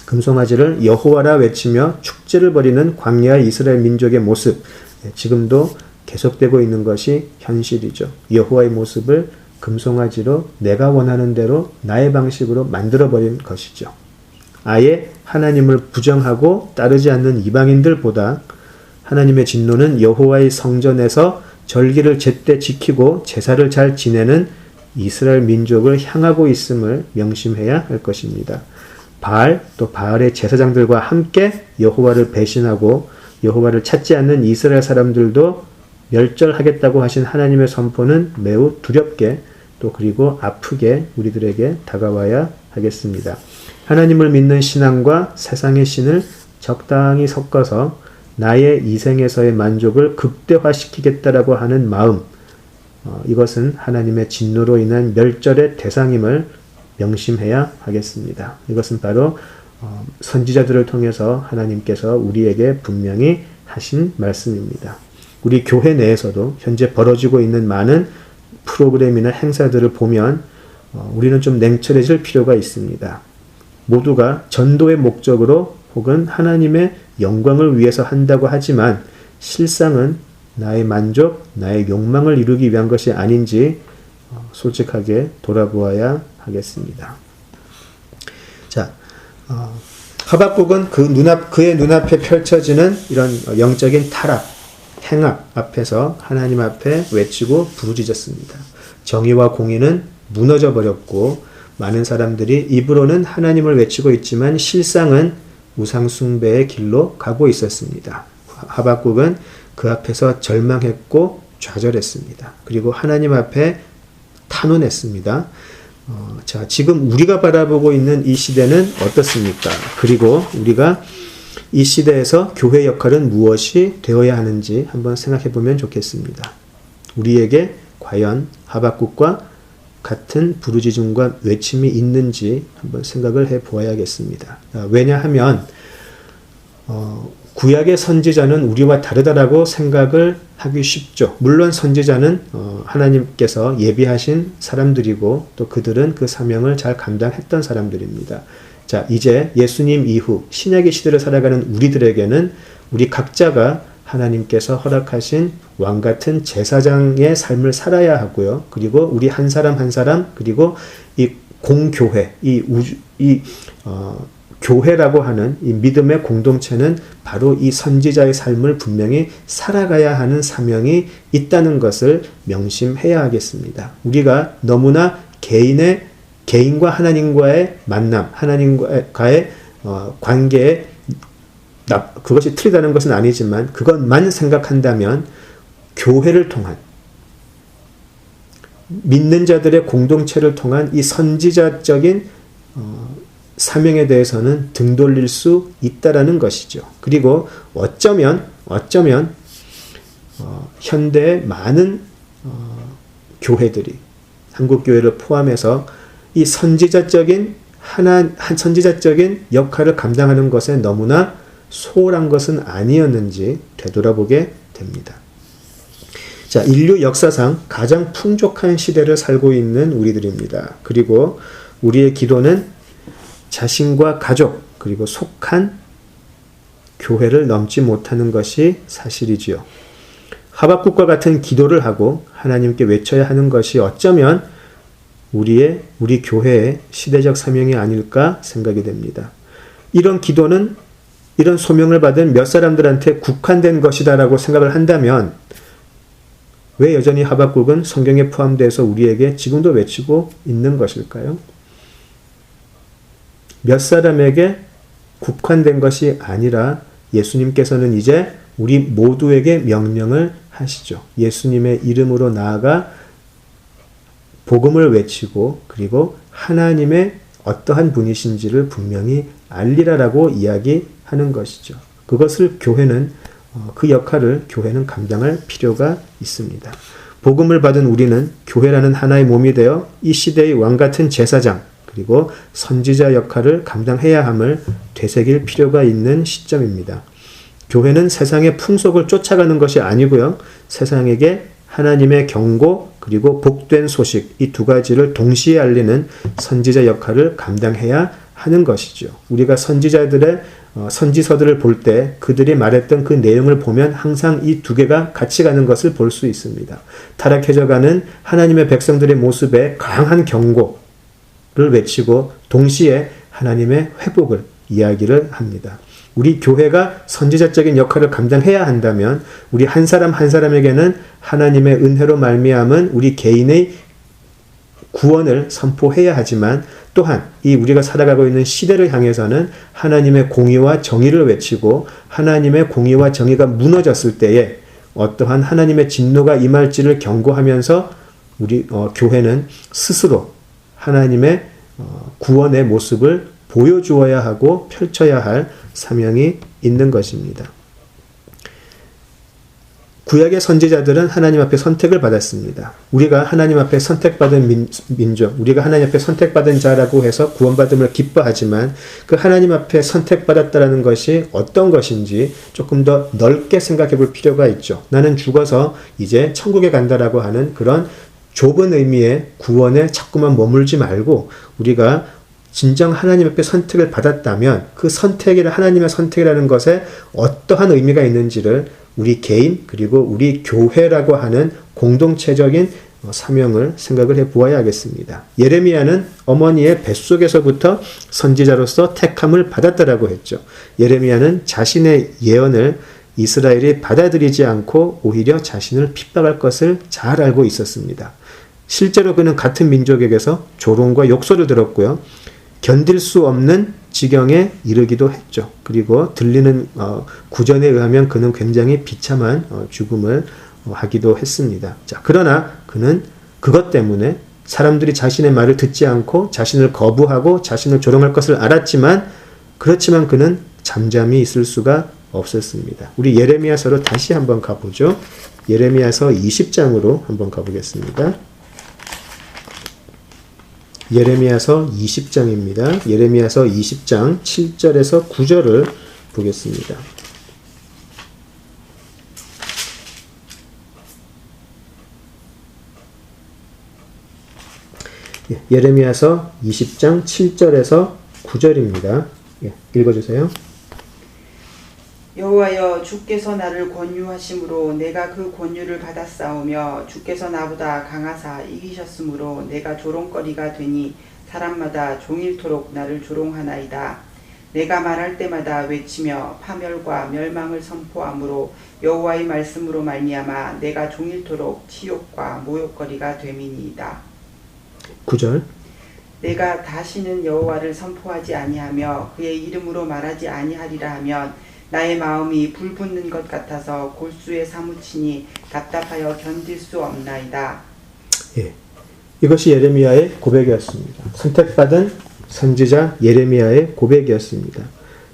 금송아지를 여호와라 외치며 축제를 벌이는 광야의 이스라엘 민족의 모습, 지금도 계속되고 있는 것이 현실이죠. 여호와의 모습을 금송아지로 내가 원하는 대로 나의 방식으로 만들어버린 것이죠. 아예 하나님을 부정하고 따르지 않는 이방인들보다 하나님의 진노는 여호와의 성전에서 절기를 제때 지키고 제사를 잘 지내는 이스라엘 민족을 향하고 있음을 명심해야 할 것입니다. 또 바알의 제사장들과 함께 여호와를 배신하고 여호와를 찾지 않는 이스라엘 사람들도 멸절하겠다고 하신 하나님의 선포는 매우 두렵게 또 그리고 아프게 우리들에게 다가와야 하겠습니다. 하나님을 믿는 신앙과 세상의 신을 적당히 섞어서 나의 이생에서의 만족을 극대화시키겠다라고 하는 마음, 이것은 하나님의 진노로 인한 멸절의 대상임을 명심해야 하겠습니다. 이것은 바로 선지자들을 통해서 하나님께서 우리에게 분명히 하신 말씀입니다. 우리 교회 내에서도 현재 벌어지고 있는 많은 프로그램이나 행사들을 보면 우리는 좀 냉철해질 필요가 있습니다. 모두가 전도의 목적으로 혹은 하나님의 영광을 위해서 한다고 하지만 실상은 나의 만족, 나의 욕망을 이루기 위한 것이 아닌지 솔직하게 돌아보아야 하겠습니다. 자, 하박국은 그의 눈앞에 펼쳐지는 이런 영적인 타락, 행악 앞에서 하나님 앞에 외치고 부르짖었습니다. 정의와 공의는 무너져 버렸고 많은 사람들이 입으로는 하나님을 외치고 있지만 실상은 우상숭배의 길로 가고 있었습니다. 하박국은 그 앞에서 절망했고 좌절했습니다. 그리고 하나님 앞에 탄원했습니다. 자, 지금 우리가 바라보고 있는 이 시대는 어떻습니까? 그리고 우리가 이 시대에서 교회 역할은 무엇이 되어야 하는지 한번 생각해 보면 좋겠습니다. 우리에게 과연 하박국과 같은 부르짖음과 외침이 있는지 한번 생각을 해 보아야겠습니다. 왜냐하면 구약의 선지자는 우리와 다르다라고 생각을 하기 쉽죠. 물론 선지자는 하나님께서 예비하신 사람들이고 또 그들은 그 사명을 잘 감당했던 사람들입니다. 자, 이제 예수님 이후 신약의 시대를 살아가는 우리들에게는 우리 각자가 하나님께서 허락하신 왕 같은 제사장의 삶을 살아야 하고요. 그리고 우리 한 사람 한 사람, 그리고 이 공교회, 교회라고 하는 이 믿음의 공동체는 바로 이 선지자의 삶을 분명히 살아가야 하는 사명이 있다는 것을 명심해야 하겠습니다. 우리가 너무나 개인과 하나님과의 만남, 하나님과의 관계에 그것이 틀리다는 것은 아니지만 그것만 생각한다면 교회를 통한 믿는 자들의 공동체를 통한 이 선지자적인 사명에 대해서는 등 돌릴 수 있다라는 것이죠. 그리고 어쩌면 현대의 많은 교회들이 한국 교회를 포함해서 이 선지자적인 역할을 감당하는 것에 너무나 소홀한 것은 아니었는지 되돌아보게 됩니다. 자, 인류 역사상 가장 풍족한 시대를 살고 있는 우리들입니다. 그리고 우리의 기도는 자신과 가족, 그리고 속한 교회를 넘지 못하는 것이 사실이지요. 하박국과 같은 기도를 하고 하나님께 외쳐야 하는 것이 어쩌면 우리 교회의 시대적 사명이 아닐까 생각이 됩니다. 이런 기도는 이런 소명을 받은 몇 사람들한테 국한된 것이다라고 생각을 한다면 왜 여전히 하박국은 성경에 포함돼서 우리에게 지금도 외치고 있는 것일까요? 몇 사람에게 국한된 것이 아니라 예수님께서는 이제 우리 모두에게 명령을 하시죠. 예수님의 이름으로 나아가 복음을 외치고 그리고 하나님의 어떠한 분이신지를 분명히 알리라라고 이야기하는 것이죠. 그것을 그 역할을 교회는 감당할 필요가 있습니다. 복음을 받은 우리는 교회라는 하나의 몸이 되어 이 시대의 왕같은 제사장 그리고 선지자 역할을 감당해야 함을 되새길 필요가 있는 시점입니다. 교회는 세상의 풍속을 쫓아가는 것이 아니고요. 세상에게 하나님의 경고 그리고 복된 소식 이 두 가지를 동시에 알리는 선지자 역할을 감당해야 하는 것이죠. 우리가 선지자들의 선지서들을 볼 때 그들이 말했던 그 내용을 보면 항상 이 두 개가 같이 가는 것을 볼 수 있습니다. 타락해져가는 하나님의 백성들의 모습에 강한 경고를 외치고 동시에 하나님의 회복을 이야기를 합니다. 우리 교회가 선지자적인 역할을 감당해야 한다면 우리 한 사람 한 사람에게는 하나님의 은혜로 말미암은 우리 개인의 구원을 선포해야 하지만 또한 이 우리가 살아가고 있는 시대를 향해서는 하나님의 공의와 정의를 외치고 하나님의 공의와 정의가 무너졌을 때에 어떠한 하나님의 진노가 임할지를 경고하면서 우리 교회는 스스로 하나님의 구원의 모습을 보여주어야 하고 펼쳐야 할 사명이 있는 것입니다. 구약의 선지자들은 하나님 앞에 선택을 받았습니다. 우리가 하나님 앞에 선택받은 민족, 우리가 하나님 앞에 선택받은 자라고 해서 구원받음을 기뻐하지만 그 하나님 앞에 선택받았다라는 것이 어떤 것인지 조금 더 넓게 생각해 볼 필요가 있죠. 나는 죽어서 이제 천국에 간다라고 하는 그런 좁은 의미의 구원에 자꾸만 머물지 말고 우리가 진정 하나님 앞에 선택을 받았다면 그 하나님의 선택이라는 것에 어떠한 의미가 있는지를 우리 개인 그리고 우리 교회라고 하는 공동체적인 사명을 생각을 해보아야 하겠습니다. 예레미야는 어머니의 뱃속에서부터 선지자로서 택함을 받았다라고 했죠. 예레미야는 자신의 예언을 이스라엘이 받아들이지 않고 오히려 자신을 핍박할 것을 잘 알고 있었습니다. 실제로 그는 같은 민족에게서 조롱과 욕설을 들었고요. 견딜 수 없는 지경에 이르기도 했죠. 그리고 들리는 구전에 의하면 그는 굉장히 비참한 죽음을 하기도 했습니다. 자, 그러나 그는 그것 때문에 사람들이 자신의 말을 듣지 않고 자신을 거부하고 자신을 조롱할 것을 알았지만 그렇지만 그는 잠잠히 있을 수가 없었습니다. 우리 예레미야서로 다시 한번 가보죠. 예레미야서 20장으로 한번 가보겠습니다. 예레미야서 20장입니다. 예레미야서 20장 7절에서 9절을 보겠습니다. 예레미야서 20장 7절에서 9절입니다. 예, 읽어주세요. 여호와여 주께서 나를 권유하심으로 내가 그 권유를 받았사오며 주께서 나보다 강하사 이기셨으므로 내가 조롱거리가 되니 사람마다 종일토록 나를 조롱하나이다. 내가 말할 때마다 외치며 파멸과 멸망을 선포하므로 여호와의 말씀으로 말미암아 내가 종일토록 치욕과 모욕거리가 됨이니이다. 9절. 내가 다시는 여호와를 선포하지 아니하며 그의 이름으로 말하지 아니하리라 하면 나의 마음이 불붙는 것 같아서 골수에 사무치니 답답하여 견딜 수 없나이다. 예, 이것이 예레미야의 고백이었습니다. 선택받은 선지자 예레미야의 고백이었습니다.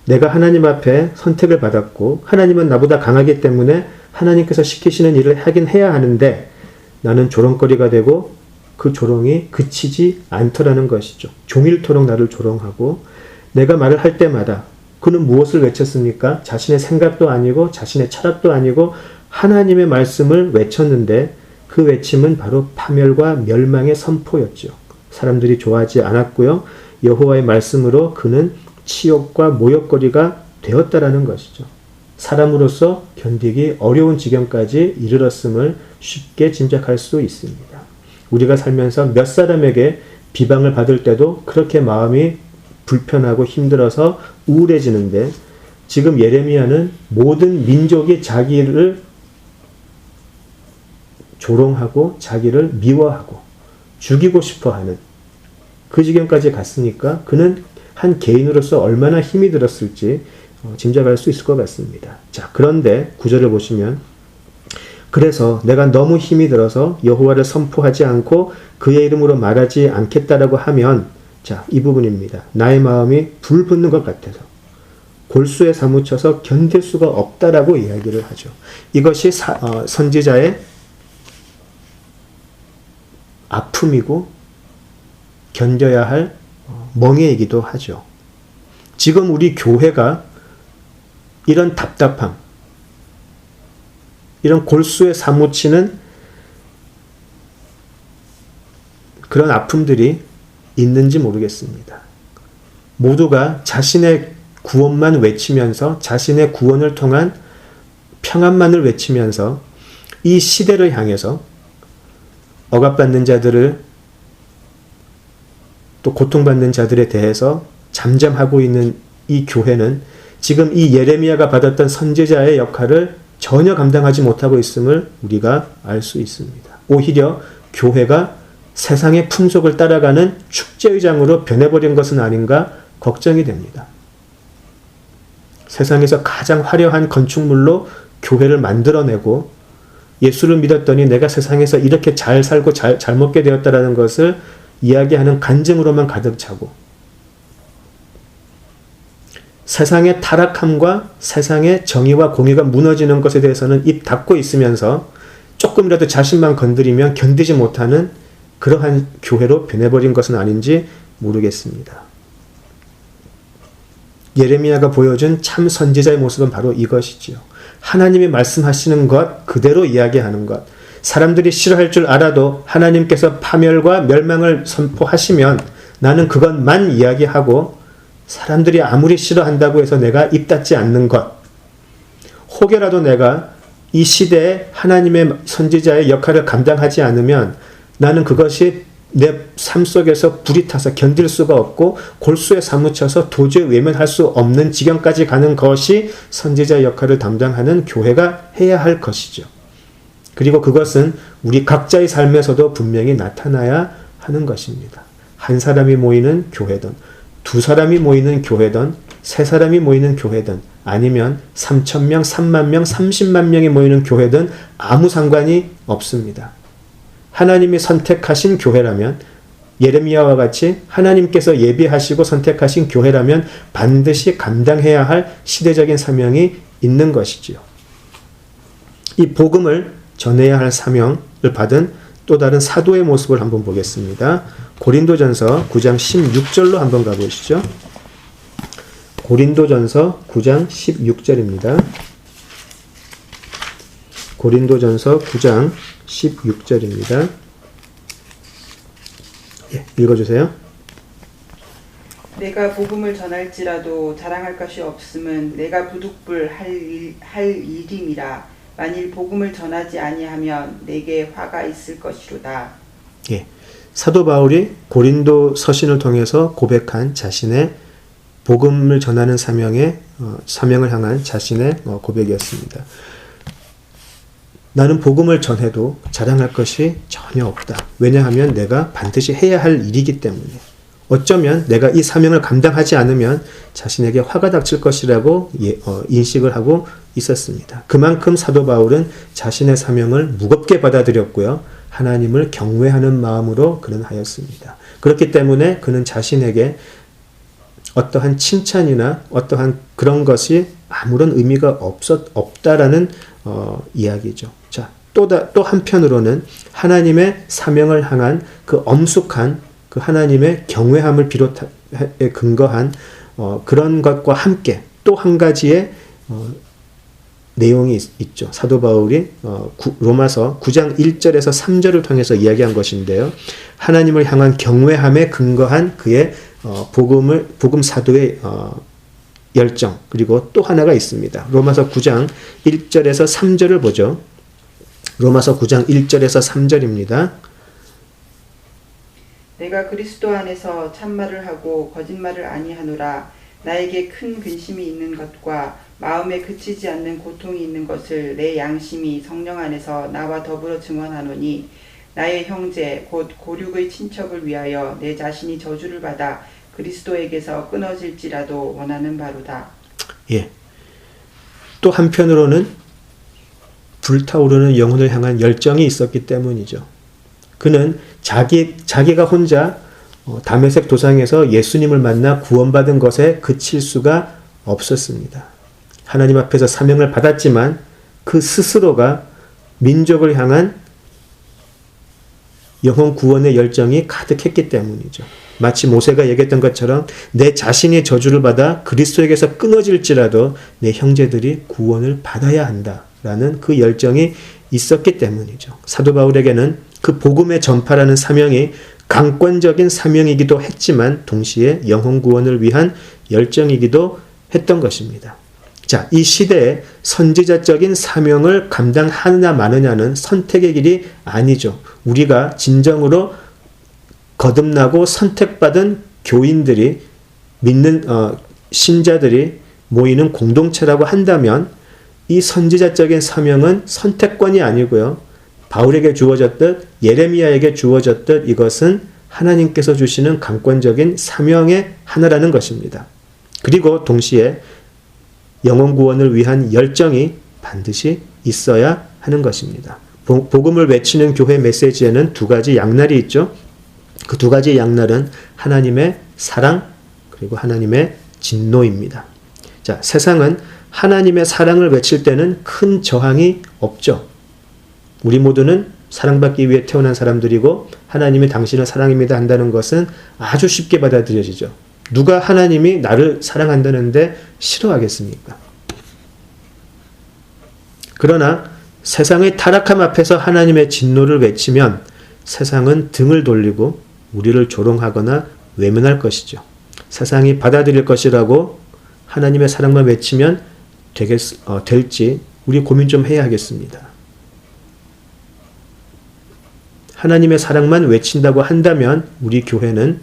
내가 하나님 앞에 선택을 받았고 하나님은 나보다 강하기 때문에 하나님께서 시키시는 일을 하긴 해야 하는데 나는 조롱거리가 되고 그 조롱이 그치지 않더라는 것이죠. 종일토록 나를 조롱하고 내가 말을 할 때마다 그는 무엇을 외쳤습니까? 자신의 생각도 아니고 자신의 철학도 아니고 하나님의 말씀을 외쳤는데 그 외침은 바로 파멸과 멸망의 선포였죠. 사람들이 좋아하지 않았고요. 여호와의 말씀으로 그는 치욕과 모욕거리가 되었다라는 것이죠. 사람으로서 견디기 어려운 지경까지 이르렀음을 쉽게 짐작할 수 있습니다. 우리가 살면서 몇 사람에게 비방을 받을 때도 그렇게 마음이 불편하고 힘들어서 우울해지는데 지금 예레미야는 모든 민족이 자기를 조롱하고 자기를 미워하고 죽이고 싶어하는 그 지경까지 갔으니까 그는 한 개인으로서 얼마나 힘이 들었을지 짐작할 수 있을 것 같습니다. 자, 그런데 9절을 보시면 그래서 내가 너무 힘이 들어서 여호와를 선포하지 않고 그의 이름으로 말하지 않겠다라고 하면 자, 이 부분입니다. 나의 마음이 불붙는 것 같아서 골수에 사무쳐서 견딜 수가 없다라고 이야기를 하죠. 이것이 선지자의 아픔이고 견뎌야 할 멍해이기도 하죠. 지금 우리 교회가 이런 답답함, 이런 골수에 사무치는 그런 아픔들이 있는지 모르겠습니다. 모두가 자신의 구원만 외치면서 자신의 구원을 통한 평안만을 외치면서 이 시대를 향해서 억압받는 자들을 또 고통받는 자들에 대해서 잠잠하고 있는 이 교회는 지금 이 예레미야가 받았던 선지자의 역할을 전혀 감당하지 못하고 있음을 우리가 알 수 있습니다. 오히려 교회가 세상의 풍속을 따라가는 축제의장으로 변해버린 것은 아닌가 걱정이 됩니다. 세상에서 가장 화려한 건축물로 교회를 만들어내고 예수를 믿었더니 내가 세상에서 이렇게 잘 살고 잘 먹게 되었다라는 것을 이야기하는 간증으로만 가득 차고 세상의 타락함과 세상의 정의와 공의가 무너지는 것에 대해서는 입 닫고 있으면서 조금이라도 자신만 건드리면 견디지 못하는 그러한 교회로 변해버린 것은 아닌지 모르겠습니다. 예레미야가 보여준 참 선지자의 모습은 바로 이것이지요. 하나님이 말씀하시는 것 그대로 이야기하는 것. 사람들이 싫어할 줄 알아도 하나님께서 파멸과 멸망을 선포하시면 나는 그것만 이야기하고 사람들이 아무리 싫어한다고 해서 내가 입 닫지 않는 것. 혹여라도 내가 이 시대에 하나님의 선지자의 역할을 감당하지 않으면 나는 그것이 내 삶 속에서 불이 타서 견딜 수가 없고 골수에 사무쳐서 도저히 외면할 수 없는 지경까지 가는 것이 선지자의 역할을 담당하는 교회가 해야 할 것이죠. 그리고 그것은 우리 각자의 삶에서도 분명히 나타나야 하는 것입니다. 한 사람이 모이는 교회든 두 사람이 모이는 교회든 세 사람이 모이는 교회든 아니면 3,000명, 3만 명, 30만 명이 모이는 교회든 아무 상관이 없습니다. 하나님이 선택하신 교회라면 예레미야와 같이 하나님께서 예비하시고 선택하신 교회라면 반드시 감당해야 할 시대적인 사명이 있는 것이지요. 이 복음을 전해야 할 사명을 받은 또 다른 사도의 모습을 한번 보겠습니다. 고린도전서 9장 16절로 한번 가보시죠. 고린도전서 9장 16절입니다. 고린도전서 9장 16절입니다. 예, 읽어주세요. 내가 복음을 전할지라도 자랑할 것이 없음은 내가 부득불 할 일임이라. 만일 복음을 전하지 아니하면 내게 화가 있을 것이로다. 예, 사도 바울이 고린도 서신을 통해서 고백한 자신의 복음을 전하는 사명을 향한 자신의 고백이었습니다. 나는 복음을 전해도 자랑할 것이 전혀 없다. 왜냐하면 내가 반드시 해야 할 일이기 때문에. 어쩌면 내가 이 사명을 감당하지 않으면 자신에게 화가 닥칠 것이라고 인식을 하고 있었습니다. 그만큼 사도 바울은 자신의 사명을 무겁게 받아들였고요. 하나님을 경외하는 마음으로 그는 하였습니다. 그렇기 때문에 그는 자신에게 어떠한 칭찬이나 어떠한 그런 것이 아무런 의미가 없다라는 이야기죠. 자, 또 한편으로는 하나님의 사명을 향한 그 엄숙한 그 하나님의 경외함을 비롯해 근거한 그런 것과 함께 또 한 가지의 내용이 있죠. 사도 바울이 로마서 9장 1절에서 3절을 통해서 이야기한 것인데요. 하나님을 향한 경외함에 근거한 그의 복음 사도의 열정, 그리고 또 하나가 있습니다. 로마서 9장 1절에서 3절을 보죠. 로마서 9장 1절에서 3절입니다. 내가 그리스도 안에서 참말을 하고 거짓말을 아니하노라. 나에게 큰 근심이 있는 것과 마음에 그치지 않는 고통이 있는 것을 내 양심이 성령 안에서 나와 더불어 증언하노니, 나의 형제 곧 고륙의 친척을 위하여 내 자신이 저주를 받아 그리스도에게서 끊어질지라도 원하는 바로다. 예. 또 한편으로는 불타오르는 영혼을 향한 열정이 있었기 때문이죠. 그는 자기가 혼자 다메섹 도상에서 예수님을 만나 구원받은 것에 그칠 수가 없었습니다. 하나님 앞에서 사명을 받았지만 그 스스로가 민족을 향한 영혼 구원의 열정이 가득했기 때문이죠. 마치 모세가 얘기했던 것처럼 내 자신이 저주를 받아 그리스도에게서 끊어질지라도 내 형제들이 구원을 받아야 한다라는 그 열정이 있었기 때문이죠. 사도 바울에게는 그 복음의 전파라는 사명이 강권적인 사명이기도 했지만 동시에 영혼 구원을 위한 열정이기도 했던 것입니다. 자, 이 시대에 선지자적인 사명을 감당하느냐 마느냐는 선택의 길이 아니죠. 우리가 진정으로 거듭나고 선택받은 교인들이 믿는 신자들이 모이는 공동체라고 한다면 이 선지자적인 사명은 선택권이 아니고요. 바울에게 주어졌듯 예레미야에게 주어졌듯 이것은 하나님께서 주시는 강권적인 사명의 하나라는 것입니다. 그리고 동시에 영혼 구원을 위한 열정이 반드시 있어야 하는 것입니다. 복음을 외치는 교회 메시지에는 두 가지 양날이 있죠. 그 두 가지 양날은 하나님의 사랑 그리고 하나님의 진노입니다. 자, 세상은 하나님의 사랑을 외칠 때는 큰 저항이 없죠. 우리 모두는 사랑받기 위해 태어난 사람들이고 하나님이 당신을 사랑입니다 한다는 것은 아주 쉽게 받아들여지죠. 누가 하나님이 나를 사랑한다는데 싫어하겠습니까? 그러나 세상의 타락함 앞에서 하나님의 진노를 외치면 세상은 등을 돌리고 우리를 조롱하거나 외면할 것이죠. 세상이 받아들일 것이라고 하나님의 사랑만 외치면 될지 우리 고민 좀 해야 하겠습니다. 하나님의 사랑만 외친다고 한다면 우리 교회는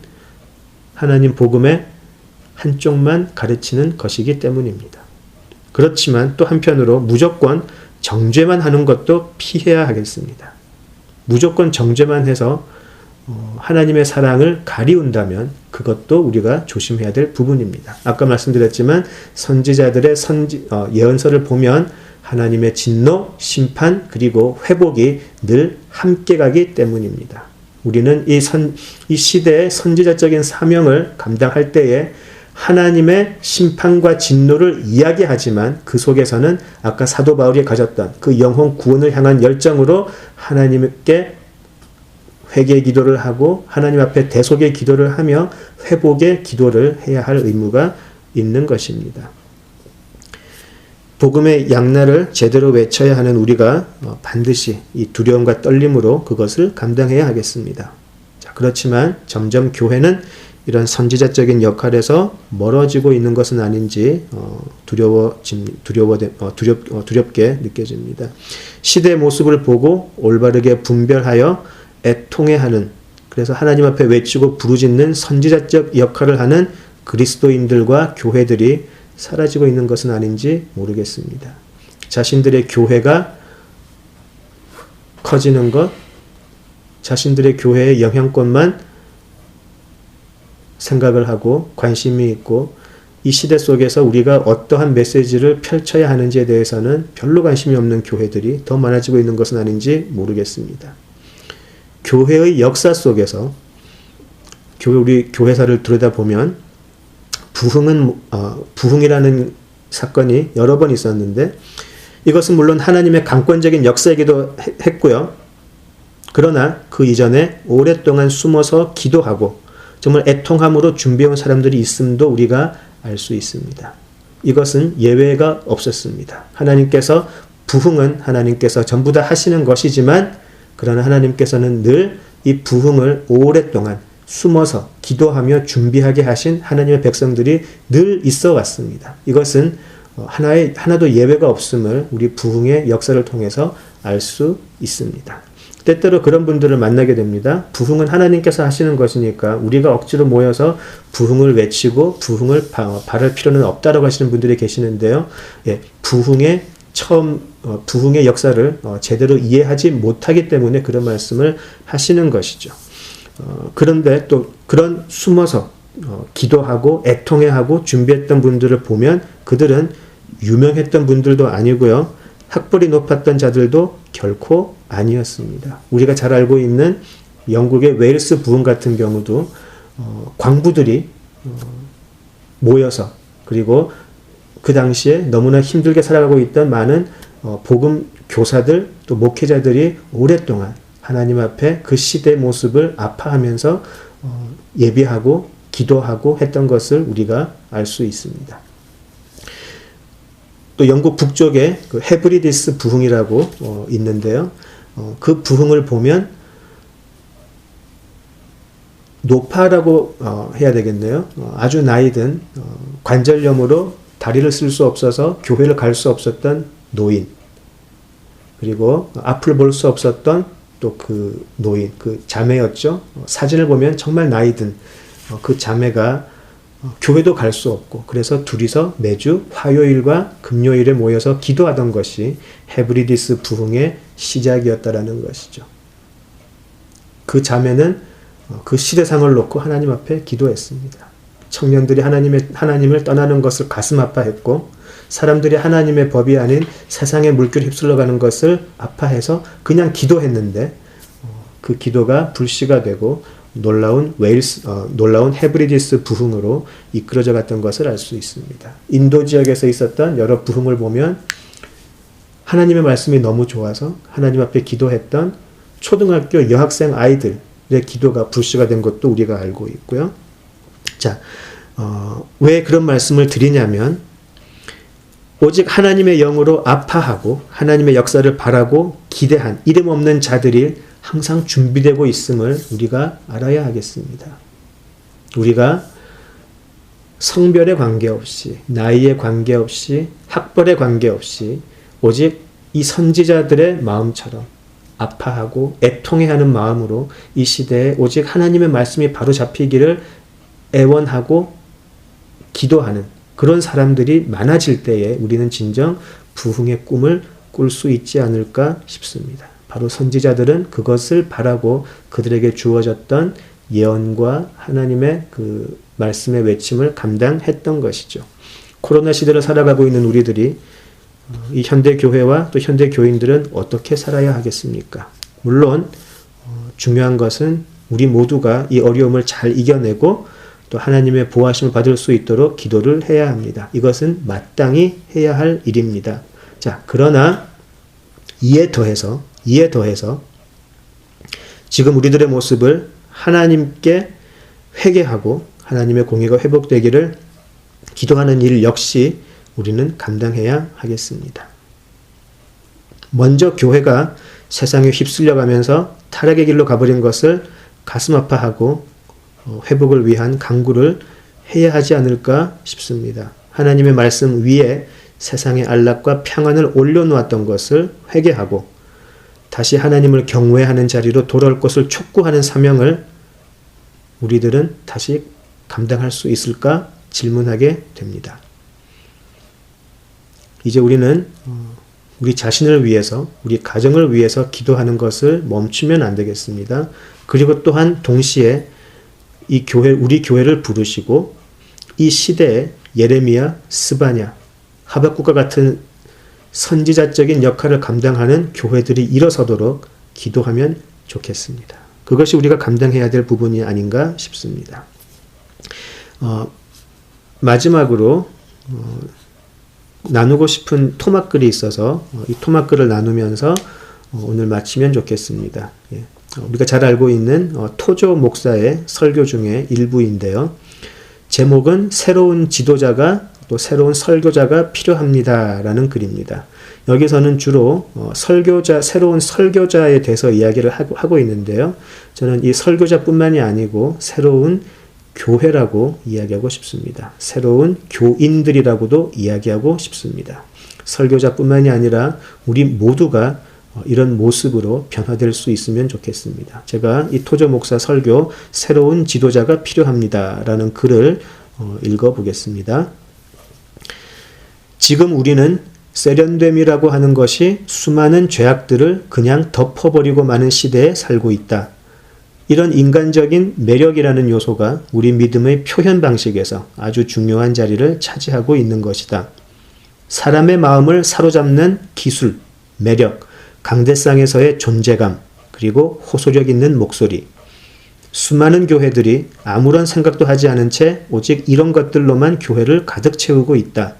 하나님 복음의 한쪽만 가르치는 것이기 때문입니다. 그렇지만 또 한편으로 무조건 정죄만 하는 것도 피해야 하겠습니다. 무조건 정죄만 해서 하나님의 사랑을 가리운다면 그것도 우리가 조심해야 될 부분입니다. 아까 말씀드렸지만 선지자들의 예언서를 보면 하나님의 진노, 심판, 그리고 회복이 늘 함께 가기 때문입니다. 우리는 이 시대의 선지자적인 사명을 감당할 때에 하나님의 심판과 진노를 이야기하지만 그 속에서는 아까 사도 바울이 가졌던 그 영혼 구원을 향한 열정으로 하나님께 회개의 기도를 하고 하나님 앞에 대속의 기도를 하며 회복의 기도를 해야 할 의무가 있는 것입니다. 복음의 양날을 제대로 외쳐야 하는 우리가 반드시 이 두려움과 떨림으로 그것을 감당해야 하겠습니다. 자, 그렇지만 점점 교회는 이런 선지자적인 역할에서 멀어지고 있는 것은 아닌지 두렵게 느껴집니다. 시대의 모습을 보고 올바르게 분별하여 애통해하는, 그래서 하나님 앞에 외치고 부르짖는 선지자적 역할을 하는 그리스도인들과 교회들이 사라지고 있는 것은 아닌지 모르겠습니다. 자신들의 교회가 커지는 것, 자신들의 교회의 영향권만 생각을 하고 관심이 있고, 이 시대 속에서 우리가 어떠한 메시지를 펼쳐야 하는지에 대해서는 별로 관심이 없는 교회들이 더 많아지고 있는 것은 아닌지 모르겠습니다. 교회의 역사 속에서 우리 교회사를 들여다보면 부흥이라는 사건이 여러 번 있었는데, 이것은 물론 하나님의 강권적인 역사이기도 했고요. 그러나 그 이전에 오랫동안 숨어서 기도하고 정말 애통함으로 준비해온 사람들이 있음도 우리가 알 수 있습니다. 이것은 예외가 없었습니다. 부흥은 하나님께서 전부 다 하시는 것이지만, 그러나 하나님께서는 늘 이 부흥을 오랫동안 숨어서 기도하며 준비하게 하신 하나님의 백성들이 늘 있어 왔습니다. 이것은 하나도 예외가 없음을 우리 부흥의 역사를 통해서 알 수 있습니다. 때때로 그런 분들을 만나게 됩니다. 부흥은 하나님께서 하시는 것이니까 우리가 억지로 모여서 부흥을 외치고 부흥을 바랄 필요는 없다라고 하시는 분들이 계시는데요. 부흥의 역사를 제대로 이해하지 못하기 때문에 그런 말씀을 하시는 것이죠. 그런데 또 그런 숨어서 기도하고 애통해하고 준비했던 분들을 보면 그들은 유명했던 분들도 아니고요. 학벌이 높았던 자들도 결코 아니었습니다. 우리가 잘 알고 있는 영국의 웨일스 부흥 같은 경우도 광부들이 모여서, 그리고 그 당시에 너무나 힘들게 살아가고 있던 많은 복음 교사들 또 목회자들이 오랫동안 하나님 앞에 그 시대의 모습을 아파하면서 예비하고 기도하고 했던 것을 우리가 알 수 있습니다. 또 영국 북쪽에 그 헤브리디스 부흥이라고 있는데요. 그 부흥을 보면 노파라고 해야 되겠네요. 아주 나이든 관절염으로 다리를 쓸 수 없어서 교회를 갈 수 없었던 노인, 그리고 앞을 볼 수 없었던 또 그 노인, 그 자매였죠. 사진을 보면 정말 나이든 그 자매가 교회도 갈 수 없고, 그래서 둘이서 매주 화요일과 금요일에 모여서 기도하던 것이 헤브리디스 부흥의 시작이었다라는 것이죠. 그 자매는 그 시대상을 놓고 하나님 앞에 기도했습니다. 청년들이 하나님을 떠나는 것을 가슴 아파했고, 사람들이 하나님의 법이 아닌 세상의 물결에 휩쓸려 가는 것을 아파해서 그냥 기도했는데, 그 기도가 불씨가 되고 놀라운 헤브리디스 부흥으로 이끌어져 갔던 것을 알 수 있습니다. 인도 지역에서 있었던 여러 부흥을 보면 하나님의 말씀이 너무 좋아서 하나님 앞에 기도했던 초등학교 여학생 아이들의 기도가 불씨가 된 것도 우리가 알고 있고요. 자, 왜 그런 말씀을 드리냐면, 오직 하나님의 영으로 아파하고 하나님의 역사를 바라고 기대한 이름 없는 자들이 항상 준비되고 있음을 우리가 알아야 하겠습니다. 우리가 성별에 관계없이, 나이에 관계없이, 학벌에 관계없이 오직 이 선지자들의 마음처럼 아파하고 애통해하는 마음으로 이 시대에 오직 하나님의 말씀이 바로 잡히기를 애원하고 기도하는 그런 사람들이 많아질 때에 우리는 진정 부흥의 꿈을 꿀 수 있지 않을까 싶습니다. 바로 선지자들은 그것을 바라고 그들에게 주어졌던 예언과 하나님의 그 말씀의 외침을 감당했던 것이죠. 코로나 시대를 살아가고 있는 우리들이 이 현대 교회와 또 현대 교인들은 어떻게 살아야 하겠습니까? 물론 중요한 것은 우리 모두가 이 어려움을 잘 이겨내고 또 하나님의 보호하심을 받을 수 있도록 기도를 해야 합니다. 이것은 마땅히 해야 할 일입니다. 자, 그러나 이에 더해서 지금 우리들의 모습을 하나님께 회개하고 하나님의 공의가 회복되기를 기도하는 일 역시 우리는 감당해야 하겠습니다. 먼저 교회가 세상에 휩쓸려가면서 타락의 길로 가버린 것을 가슴 아파하고 회복을 위한 강구를 해야 하지 않을까 싶습니다. 하나님의 말씀 위에 세상의 안락과 평안을 올려놓았던 것을 회개하고 다시 하나님을 경외하는 자리로 돌아올 것을 촉구하는 사명을 우리들은 다시 감당할 수 있을까 질문하게 됩니다. 이제 우리는 우리 자신을 위해서, 우리 가정을 위해서 기도하는 것을 멈추면 안 되겠습니다. 그리고 또한 동시에 우리 교회를 부르시고 이 시대에 예레미야, 스바냐, 하박국과 같은 선지자적인 역할을 감당하는 교회들이 일어서도록 기도하면 좋겠습니다. 그것이 우리가 감당해야 될 부분이 아닌가 싶습니다. 마지막으로 나누고 싶은 토막글이 있어서 이 토막글을 나누면서 오늘 마치면 좋겠습니다. 우리가 잘 알고 있는 토조 목사의 설교 중에 일부인데요. 제목은 새로운 지도자가 또 새로운 설교자가 필요합니다 라는 글입니다. 여기서는 주로 새로운 설교자에 대해서 이야기를 하고 있는데요. 저는 이 설교자뿐만이 아니고 새로운 교회라고 이야기하고 싶습니다. 새로운 교인들이라고도 이야기하고 싶습니다. 설교자뿐만이 아니라 우리 모두가 이런 모습으로 변화될 수 있으면 좋겠습니다. 제가 이 토조 목사 설교 새로운 지도자가 필요합니다 라는 글을 읽어보겠습니다. 지금 우리는 세련됨이라고 하는 것이 수많은 죄악들을 그냥 덮어버리고 마는 시대에 살고 있다. 이런 인간적인 매력이라는 요소가 우리 믿음의 표현 방식에서 아주 중요한 자리를 차지하고 있는 것이다. 사람의 마음을 사로잡는 기술, 매력, 강대상에서의 존재감, 그리고 호소력 있는 목소리. 수많은 교회들이 아무런 생각도 하지 않은 채 오직 이런 것들로만 교회를 가득 채우고 있다.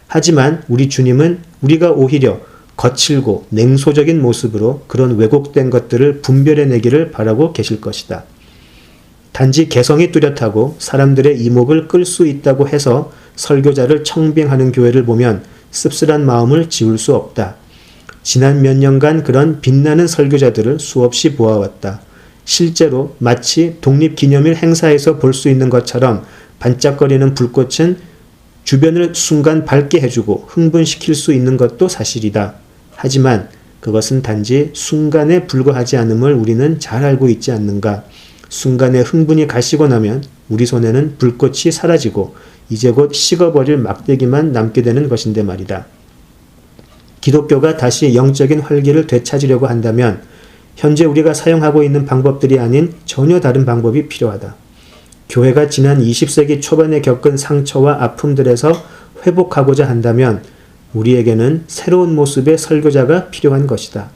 하지만 우리 주님은 우리가 오히려 거칠고 냉소적인 모습으로 그런 왜곡된 것들을 분별해내기를 바라고 계실 것이다. 단지 개성이 뚜렷하고 사람들의 이목을 끌 수 있다고 해서 설교자를 청빙하는 교회를 보면 씁쓸한 마음을 지울 수 없다. 지난 몇 년간 그런 빛나는 설교자들을 수없이 보아왔다. 실제로 마치 독립기념일 행사에서 볼 수 있는 것처럼 반짝거리는 불꽃은 주변을 순간 밝게 해주고 흥분시킬 수 있는 것도 사실이다. 하지만 그것은 단지 순간에 불과하지 않음을 우리는 잘 알고 있지 않는가. 순간의 흥분이 가시고 나면 우리 손에는 불꽃이 사라지고 이제 곧 식어버릴 막대기만 남게 되는 것인데 말이다. 기독교가 다시 영적인 활기를 되찾으려고 한다면 현재 우리가 사용하고 있는 방법들이 아닌 전혀 다른 방법이 필요하다. 교회가 지난 20세기 초반에 겪은 상처와 아픔들에서 회복하고자 한다면 우리에게는 새로운 모습의 설교자가 필요한 것이다.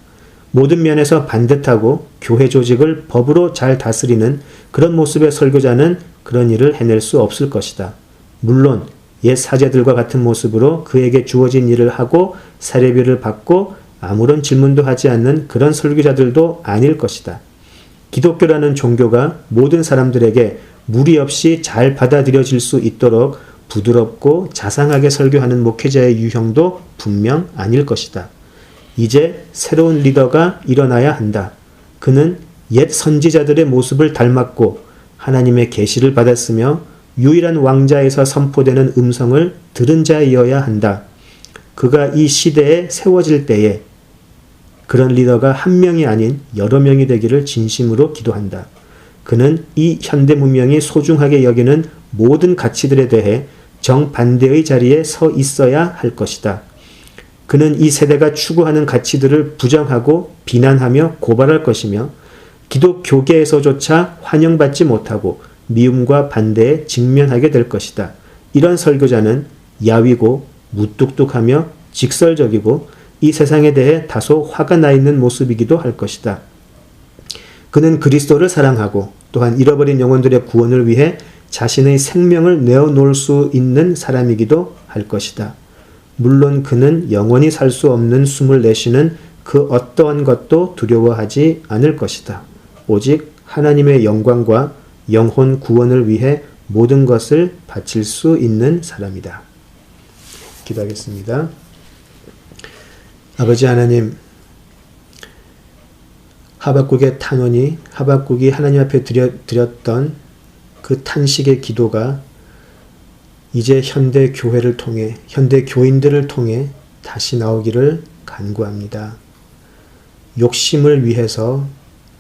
모든 면에서 반듯하고 교회 조직을 법으로 잘 다스리는 그런 모습의 설교자는 그런 일을 해낼 수 없을 것이다. 물론 옛 사제들과 같은 모습으로 그에게 주어진 일을 하고 사례비를 받고 아무런 질문도 하지 않는 그런 설교자들도 아닐 것이다. 기독교라는 종교가 모든 사람들에게 무리 없이 잘 받아들여질 수 있도록 부드럽고 자상하게 설교하는 목회자의 유형도 분명 아닐 것이다. 이제 새로운 리더가 일어나야 한다. 그는 옛 선지자들의 모습을 닮았고 하나님의 계시를 받았으며 유일한 왕자에서 선포되는 음성을 들은 자이어야 한다. 그가 이 시대에 세워질 때에 그런 리더가 한 명이 아닌 여러 명이 되기를 진심으로 기도한다. 그는 이 현대 문명이 소중하게 여기는 모든 가치들에 대해 정반대의 자리에 서 있어야 할 것이다. 그는 이 세대가 추구하는 가치들을 부정하고 비난하며 고발할 것이며 기독교계에서조차 환영받지 못하고 미움과 반대에 직면하게 될 것이다. 이런 설교자는 야위고 무뚝뚝하며 직설적이고 이 세상에 대해 다소 화가 나 있는 모습이기도 할 것이다. 그는 그리스도를 사랑하고 또한 잃어버린 영혼들의 구원을 위해 자신의 생명을 내어놓을 수 있는 사람이기도 할 것이다. 물론 그는 영원히 살 수 없는 숨을 내쉬는 그 어떠한 것도 두려워하지 않을 것이다. 오직 하나님의 영광과 영혼 구원을 위해 모든 것을 바칠 수 있는 사람이다. 기도하겠습니다. 아버지 하나님, 하박국의 탄원이 하박국이 하나님 앞에 드렸던 그 탄식의 기도가 이제 현대 교회를 통해, 현대 교인들을 통해 다시 나오기를 간구합니다. 욕심을 위해서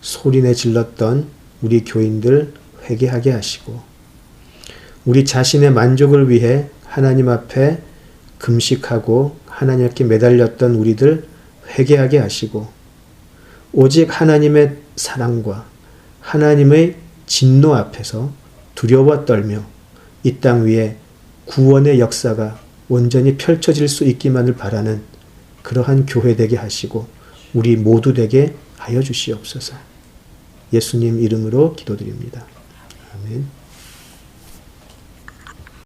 소리내 질렀던 우리 교인들 회개하게 하시고, 우리 자신의 만족을 위해 하나님 앞에 금식하고 하나님께 매달렸던 우리들 회개하게 하시고, 오직 하나님의 사랑과 하나님의 진노 앞에서 두려워 떨며 이 땅 위에 구원의 역사가 온전히 펼쳐질 수 있기만을 바라는 그러한 교회 되게 하시고 우리 모두 되게 하여 주시옵소서. 예수님 이름으로 기도드립니다. 아멘.